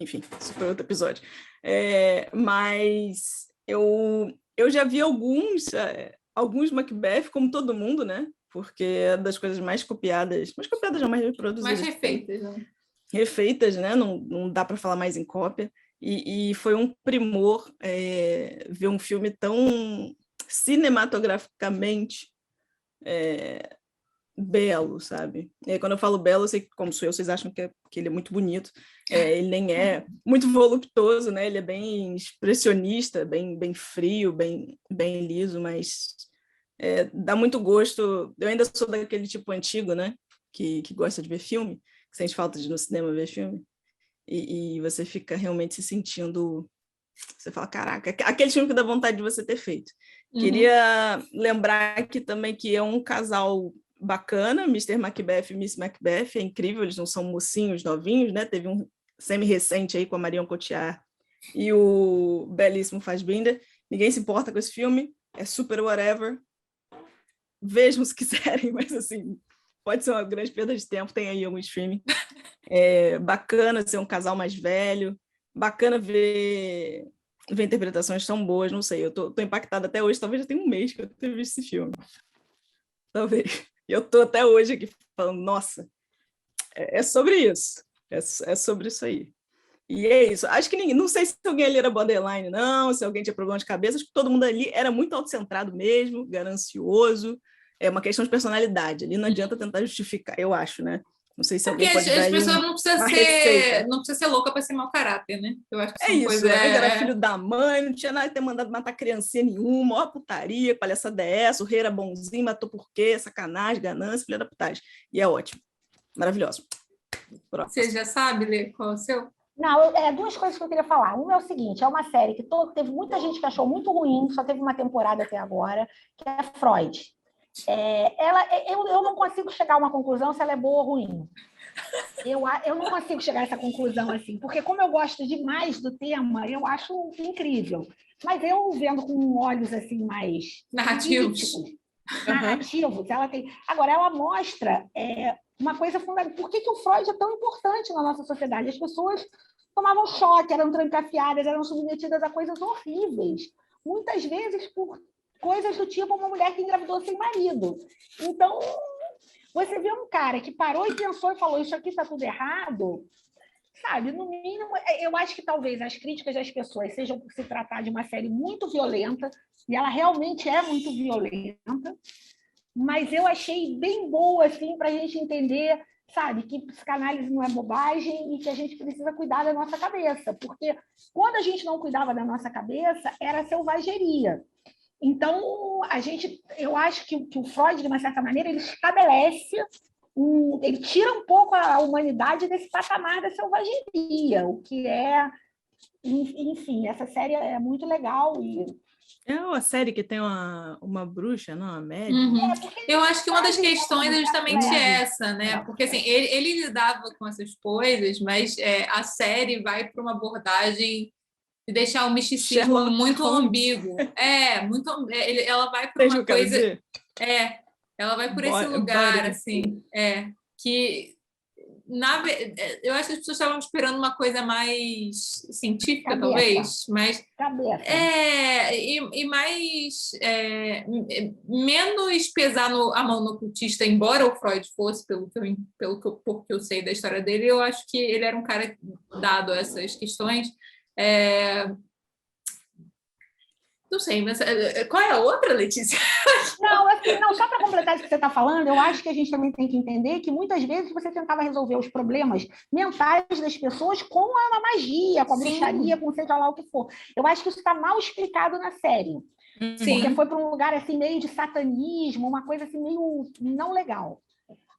Enfim, super outro episódio. Mas eu já vi alguns Macbeth, como todo mundo, né? Porque é das coisas mais copiadas não, mais reproduzidas. Mais refeitas, né? Refeitas, né? Não dá para falar mais em cópia. E foi um primor ver um filme tão cinematograficamente belo, sabe? Quando eu falo belo, eu sei que, como sou eu, vocês acham que ele é muito bonito. Ele nem é muito voluptuoso, né? Ele é bem expressionista, bem frio, bem liso, mas dá muito gosto. Eu ainda sou daquele tipo antigo, né? Que gosta de ver filme, que sente falta de ir no cinema ver filme. E você fica realmente se sentindo... Você fala, caraca, aquele filme que dá vontade de você ter feito. Uhum. Queria lembrar aqui também que é um casal bacana, Mr. Macbeth e Miss Macbeth, é incrível, eles não são mocinhos novinhos, né? Teve um semi-recente aí com a Marion Cotillard e o belíssimo Fassbinder. Ninguém se importa com esse filme, é super whatever. Vejam se quiserem, mas assim... Pode ser uma grande perda de tempo, tem aí algum streaming. Bacana ser um casal mais velho, bacana ver interpretações tão boas, não sei, eu tô impactada até hoje, talvez já tenha um mês que eu tenha visto esse filme. Talvez. Eu tô até hoje aqui falando, nossa, é sobre isso, é sobre isso aí. E é isso, acho que não sei se alguém ali era borderline, não, se alguém tinha problema de cabeça, acho que todo mundo ali era muito autocentrado mesmo, ganancioso, é uma questão de personalidade, ali não adianta tentar justificar, eu acho, né? Não sei se alguém pode dar as pessoas não precisa ser louca para ser mau caráter, né? Eu acho que isso, era filho da mãe, não tinha nada de ter mandado matar criancinha nenhuma, maior putaria, palhaçada é essa, o rei era bonzinho, matou por quê? Sacanagem, ganância, filha da putagem. E é ótimo, maravilhoso. Próximo. Você já sabe, Lê, qual é o seu? Não, duas coisas que eu queria falar. Uma é o seguinte, é uma série que teve muita gente que achou muito ruim, só teve uma temporada até agora, que é Freud. Eu não consigo chegar a uma conclusão se ela é boa ou ruim. Eu não consigo chegar a essa conclusão assim, porque como eu gosto demais do tema, eu acho incrível. Mas eu vendo com olhos assim mais narrativos, ela tem. Agora ela mostra uma coisa fundamental. Por que o Freud é tão importante na nossa sociedade? As pessoas tomavam choque, eram trancafiadas, eram submetidas a coisas horríveis, muitas vezes por coisas do tipo uma mulher que engravidou sem marido. Então, você vê um cara que parou e pensou e falou, isso aqui está tudo errado, sabe? No mínimo, eu acho que talvez as críticas das pessoas sejam por se tratar de uma série muito violenta, e ela realmente é muito violenta, mas eu achei bem boa, assim, para a gente entender, sabe, que psicanálise não é bobagem e que a gente precisa cuidar da nossa cabeça, porque quando a gente não cuidava da nossa cabeça, era selvageria. Então, eu acho que o Freud, de uma certa maneira, ele estabelece, ele tira um pouco a humanidade desse patamar da selvageria, o que enfim, essa série é muito legal e É a série que tem uma bruxa, não? Uma médium. Uhum. Eu acho que uma das questões é justamente essa, né? Porque assim, ele lidava com essas coisas, mas a série vai para uma abordagem de deixar o misticismo Sherlock muito Holmes. ambíguo. Ela vai por Entende o uma que eu quero coisa. dizer? Ela vai por esse lugar, Buddy. assim, que eu acho que as pessoas estavam esperando uma coisa mais científica, Cabeça. talvez, mas Cabeça. e mais menos pesar a mão no ocultista, embora o Freud fosse, porque eu sei da história dele, eu acho que ele era um cara dado a essas questões. Não sei, mas qual é a outra, Letícia? Não, só para completar isso que você está falando, eu acho que a gente também tem que entender que muitas vezes você tentava resolver os problemas mentais das pessoas com a magia, com a bruxaria, com seja lá o que for. Eu acho que isso está mal explicado na série. Sim. Porque foi para um lugar assim meio de satanismo, uma coisa assim meio não legal.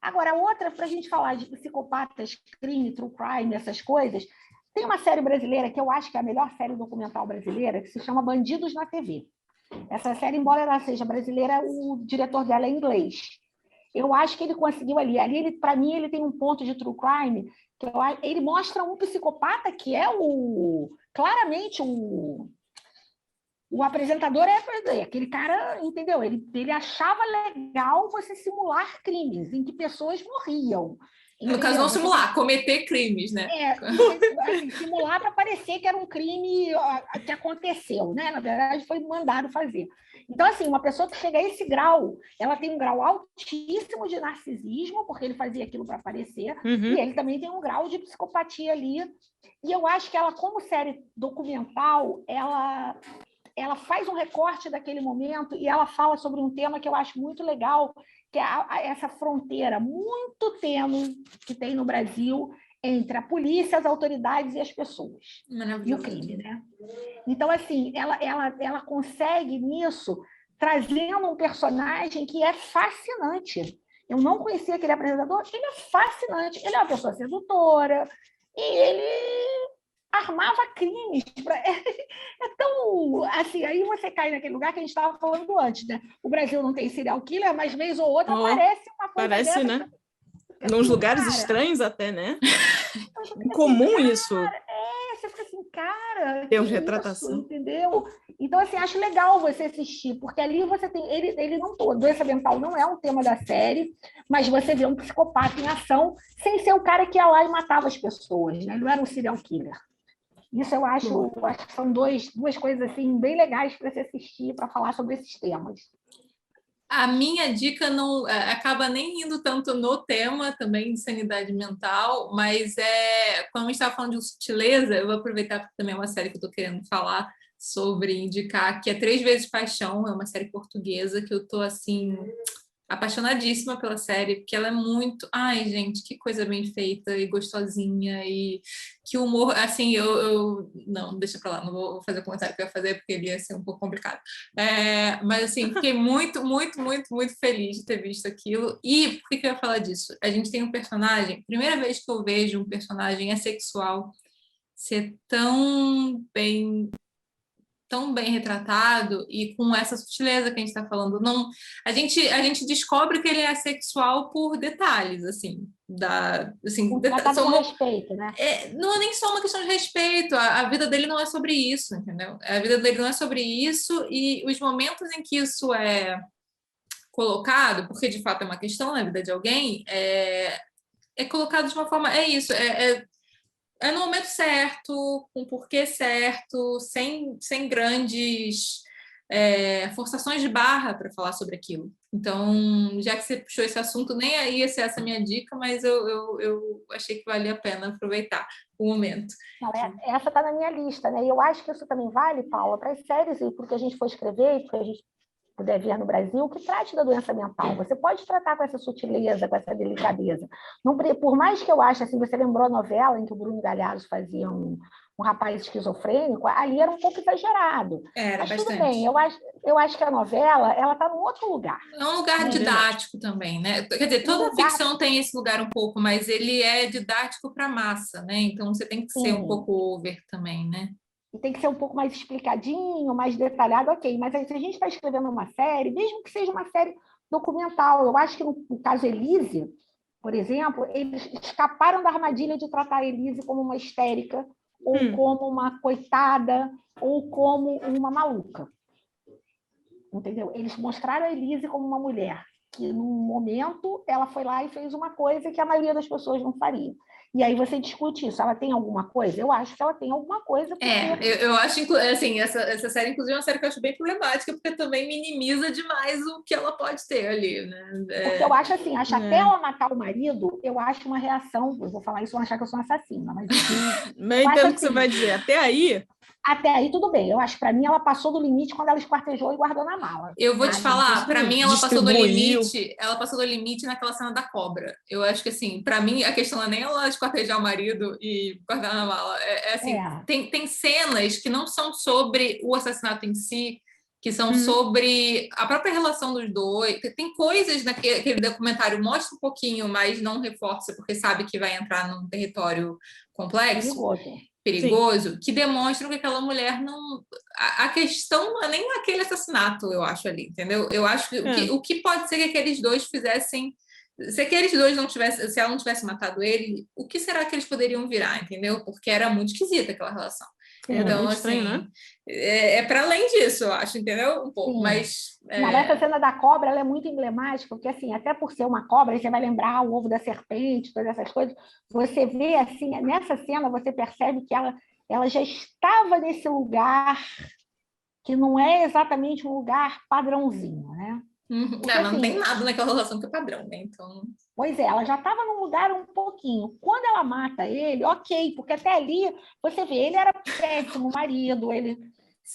Agora, outra, para a gente falar de psicopatas, crime, true crime, essas coisas, tem uma série brasileira que eu acho que é a melhor série documental brasileira, que se chama Bandidos na TV. Essa série, embora ela seja brasileira, o diretor dela é inglês. Eu acho que ele conseguiu ali. Para mim, ele tem um ponto de true crime, que ele mostra um psicopata que é claramente o apresentador é aquele cara, entendeu? Ele achava legal você simular crimes em que pessoas morriam. No caso, não simular, cometer crimes, né? Assim, simular para parecer que era um crime que aconteceu, né? Na verdade, foi mandado fazer. Então, assim, uma pessoa que chega a esse grau, ela tem um grau altíssimo de narcisismo, porque ele fazia aquilo para aparecer, e ele também tem um grau de psicopatia ali. E eu acho que ela, como série documental, ela faz um recorte daquele momento e ela fala sobre um tema que eu acho muito legal, que é essa fronteira muito tênue que tem no Brasil entre a polícia, as autoridades e as pessoas. E o crime, né? Então, assim, ela consegue nisso, trazendo um personagem que é fascinante. Eu não conhecia aquele apresentador, ele é fascinante. Ele é uma pessoa sedutora e ele armava crimes. É tão... Assim, aí você cai naquele lugar que a gente estava falando antes, né? O Brasil não tem serial killer, mas vez ou outra aparece uma coisa parece, dessa. né? Nos lugares estranhos até, né? Incomum isso. Você fica assim, cara, Tem retratação. Entendeu? Então, assim, acho legal você assistir, porque ali você tem... Ele não todo. Doença mental não é um tema da série, mas você vê um psicopata em ação sem ser o cara que ia lá e matava as pessoas, né? Ele não era um serial killer. Isso eu acho que são duas coisas assim, bem legais para se assistir, para falar sobre esses temas. A minha dica não acaba nem indo tanto no tema também de sanidade mental, mas quando a gente estava falando de sutileza, eu vou aproveitar porque também é uma série que eu estou querendo falar sobre, indicar, que é 3 Vezes Paixão, é uma série portuguesa que eu estou assim apaixonadíssima pela série, porque ela é muito... Ai, gente, que coisa bem feita e gostosinha, e que humor... Assim, não, deixa pra lá, não vou fazer o comentário que eu ia fazer, porque ele ia ser um pouco complicado. Mas, assim, fiquei muito, muito, muito, muito feliz de ter visto aquilo. E por que eu ia falar disso? A gente tem um personagem... Primeira vez que eu vejo um personagem assexual ser tão bem retratado e com essa sutileza que a gente está falando. Não, a gente descobre que ele é assexual por detalhes, assim. Com respeito, né? Não é nem só uma questão de respeito, a vida dele não é sobre isso, entendeu? A vida dele não é sobre isso e os momentos em que isso é colocado, porque de fato é uma questão na vida de alguém, é colocado de uma forma... É no momento certo, com o porquê certo, sem grandes forçações de barra para falar sobre aquilo. Então, já que você puxou esse assunto, nem ia ser essa a minha dica, mas eu achei que valia a pena aproveitar o momento. Não, essa está na minha lista, né? E eu acho que isso também vale, Paula, para as séries e porque a gente for escrever, porque a gente puder ver no Brasil, que trate da doença mental. Você pode tratar com essa sutileza, com essa delicadeza. Não, por mais que eu ache, assim, você lembrou a novela em que o Bruno Galhaço fazia um rapaz esquizofrênico, ali era um pouco exagerado. Mas bastante. Tudo bem, eu acho que a novela ela está num outro lugar. É um lugar didático também, né? Quer dizer, toda ficção tem esse lugar um pouco, mas ele é didático para a massa, né? Então você tem que ser um pouco over também, né? e tem que ser um pouco mais explicadinho, mais detalhado, ok. Mas aí, se a gente está escrevendo uma série, mesmo que seja uma série documental, eu acho que no caso Elise, por exemplo, eles escaparam da armadilha de tratar a Elise como uma histérica, ou como uma coitada, ou como uma maluca. Entendeu? Eles mostraram a Elise como uma mulher que, num momento, ela foi lá e fez uma coisa que a maioria das pessoas não faria. E aí você discute isso. Ela tem alguma coisa? Eu acho que ela tem alguma coisa. Porque... Eu acho, assim, essa série, inclusive, é uma série que eu acho bem problemática, porque também minimiza demais o que ela pode ter ali, né? Porque eu acho assim, até ela matar o marido, eu acho uma reação, eu vou falar isso, vão achar que eu sou uma assassina, mas... Eu entendo o que você vai dizer. Até aí, tudo bem. Eu acho que, para mim, ela passou do limite quando ela esquartejou e guardou na mala. Eu vou te falar, para mim, ela passou do limite naquela cena da cobra. Eu acho que, assim, para mim, a questão não é nem ela esquartejar o marido e guardar na mala. Tem cenas que não são sobre o assassinato em si, que são sobre a própria relação dos dois. Tem coisas naquele documentário, mostra um pouquinho, mas não reforça, porque sabe que vai entrar num território complexo. Perigoso, que demonstram que aquela mulher não... A questão não é nem aquele assassinato, eu acho, ali, entendeu? Eu acho que o que pode ser que aqueles dois fizessem... Se aqueles dois não tivessem... Se ela não tivesse matado ele, o que será que eles poderiam virar, entendeu? Porque era muito esquisita aquela relação. Então, assim, estranho, né? É para além disso, eu acho, entendeu? Um pouco, mas... Não, essa cena da cobra, ela é muito emblemática, porque, assim, até por ser uma cobra, aí você vai lembrar o ovo da serpente, todas essas coisas, você vê, assim, nessa cena, você percebe que ela já estava nesse lugar que não é exatamente um lugar padrãozinho, né? Porque, assim, não tem nada naquela relação que é padrão, né? Então... Pois é, ela já estava num lugar um pouquinho. Quando ela mata ele, ok, porque até ali, você vê, ele era péssimo marido, ele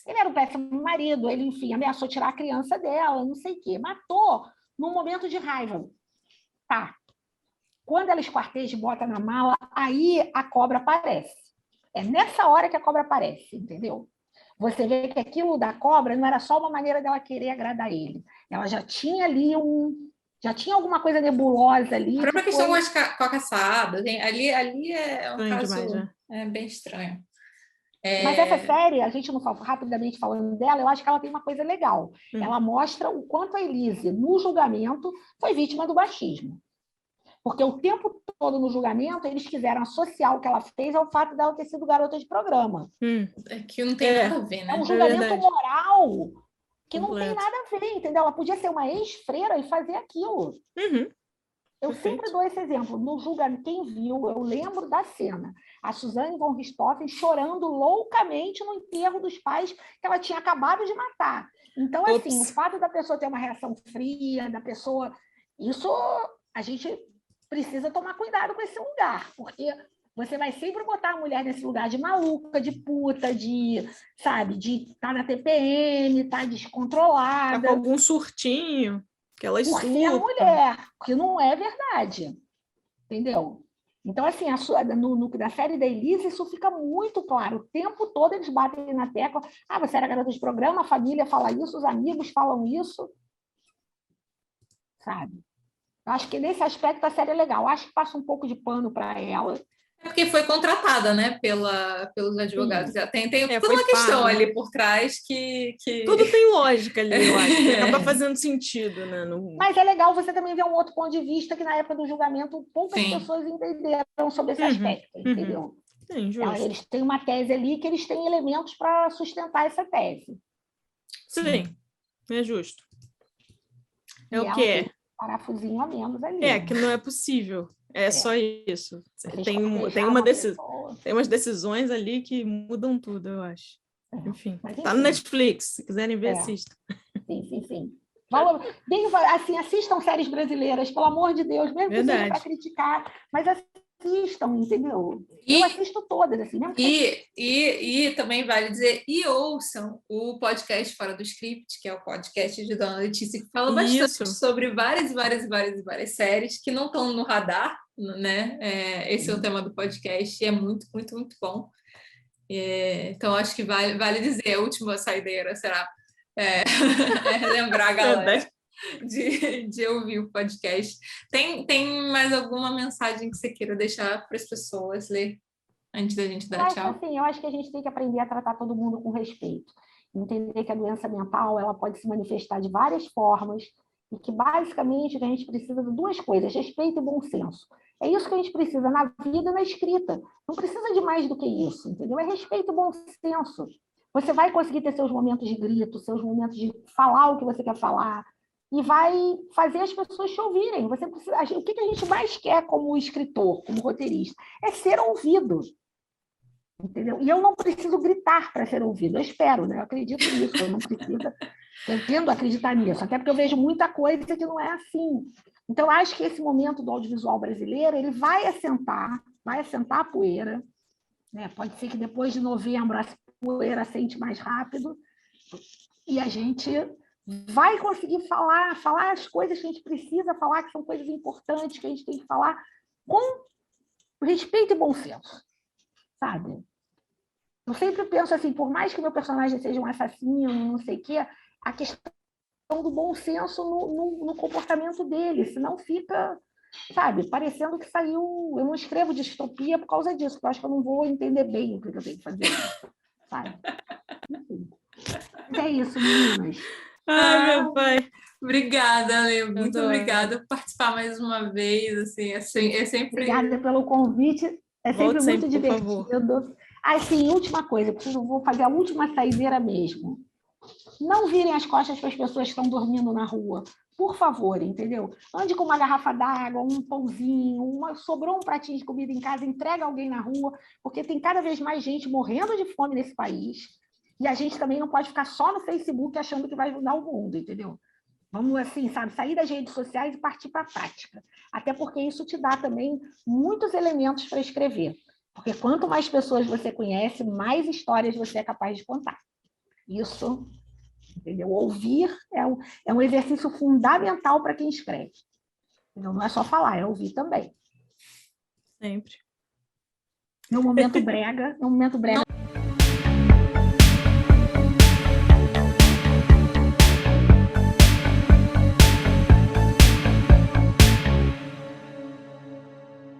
era um péssimo marido, ele, enfim, ameaçou tirar a criança dela, não sei o quê. Matou num momento de raiva. Tá. Quando ela esquarteja e bota na mala, aí a cobra aparece. É nessa hora que a cobra aparece, entendeu? Você vê que aquilo da cobra não era só uma maneira dela querer agradar ele. Ela já tinha ali já tinha alguma coisa nebulosa ali. A própria questão com a caçada, ali é um caso demais, bem estranho. Mas essa série, a gente não fala rapidamente falando dela, eu acho que ela tem uma coisa legal. Ela mostra o quanto a Elise, no julgamento, foi vítima do machismo. Porque o tempo todo no julgamento, eles quiseram associar o que ela fez ao fato dela ter sido garota de programa. É que não tem nada a ver, né? É um julgamento moral que não tem nada a ver, entendeu? Ela podia ser uma ex-freira e fazer aquilo. Eu sempre dou esse exemplo. No julgamento, quem viu, eu lembro da cena. A Suzane von Richthofen chorando loucamente no enterro dos pais que ela tinha acabado de matar. Então, assim, o fato da pessoa ter uma reação fria, da pessoa... Isso a gente precisa tomar cuidado com esse lugar, porque você vai sempre botar a mulher nesse lugar de maluca, de puta, de estar na TPM, estar descontrolada. Tá com algum surtinho, que ela surta. Por ser mulher, que não é verdade. Entendeu? Então, assim, na série da Elise, isso fica muito claro. O tempo todo eles batem na tecla. Você era garota de programa, a família fala isso, os amigos falam isso. Sabe? Eu acho que nesse aspecto a série é legal. Eu acho que passa um pouco de pano para ela. É porque foi contratada, né, pelos advogados. Tem toda uma questão ali por trás que... Tudo tem lógica ali, eu acho. Acaba fazendo sentido, né? Mas é legal você também ver um outro ponto de vista que na época do julgamento poucas pessoas entenderam sobre esse aspecto, entendeu? Eles têm uma tese ali que eles têm elementos para sustentar essa tese. Sim, é justo. É o que é. Parafusinho a menos ali. Que não é possível. Só isso. Tem umas decisões ali que mudam tudo, eu acho. Enfim, tá no Netflix. Se quiserem ver, assistam. Sim. Assim, assistam séries brasileiras, pelo amor de Deus, mesmo que seja para criticar, mas assistam, entendeu? Eu assisto todas, assim, mesmo e também vale dizer, ouçam o podcast Fora do Script, que é o podcast de Dona Letícia, que fala bastante sobre várias séries que não estão no radar, né? Esse é o tema do podcast e é muito, muito, muito bom. Então, acho que vale dizer, a última saideira será relembrar a galera de ouvir o podcast. Tem mais alguma mensagem que você queira deixar para as pessoas ler antes da gente Eu dar acho tchau? assim, eu acho que a gente tem que aprender a tratar todo mundo com respeito. Entender que a doença mental ela pode se manifestar de várias formas e que, basicamente, o que a gente precisa de duas coisas, respeito e bom senso. É isso que a gente precisa na vida e na escrita. Não precisa de mais do que isso, entendeu? É respeito e bom senso. Você vai conseguir ter seus momentos de grito, seus momentos de falar o que você quer falar, e vai fazer as pessoas te ouvirem. Você precisa, o que a gente mais quer como escritor, como roteirista? É ser ouvido. Entendeu? E eu não preciso gritar para ser ouvido. Eu espero, né? Eu acredito nisso, eu não preciso. Eu tendo a acreditar nisso, até porque eu vejo muita coisa que não é assim. Então, eu acho que esse momento do audiovisual brasileiro ele vai assentar a poeira. Né? Pode ser que depois de novembro a poeira assente mais rápido e a gente vai conseguir falar as coisas que a gente precisa falar, que são coisas importantes, que a gente tem que falar com respeito e bom senso, sabe? Eu sempre penso assim, por mais que meu personagem seja um assassino, não sei o quê, a questão do bom senso no comportamento dele, senão fica, sabe, parecendo que saiu... Eu não escrevo distopia por causa disso, porque eu acho que eu não vou entender bem o que eu tenho que fazer, sabe? Enfim. Mas é isso, meninas. Ai, meu pai. Obrigada, Ale. Muito Adoro. obrigada por participar mais uma vez. Assim, é sempre... Obrigada pelo convite. É sempre Volte muito sempre, por favor. divertido. Ah, sim, última coisa, vou fazer a última saideira mesmo. Não virem as costas para as pessoas que estão dormindo na rua. Por favor, entendeu? Ande com uma garrafa d'água, um pãozinho, sobrou um pratinho de comida em casa, entrega alguém na rua, porque tem cada vez mais gente morrendo de fome nesse país. E a gente também não pode ficar só no Facebook achando que vai mudar o mundo, entendeu? Vamos, assim, sabe, sair das redes sociais e partir para a prática. Até porque isso te dá também muitos elementos para escrever. Porque quanto mais pessoas você conhece, mais histórias você é capaz de contar. Isso, entendeu? Ouvir é um exercício fundamental para quem escreve. Então, não é só falar, é ouvir também. Sempre. Meu momento brega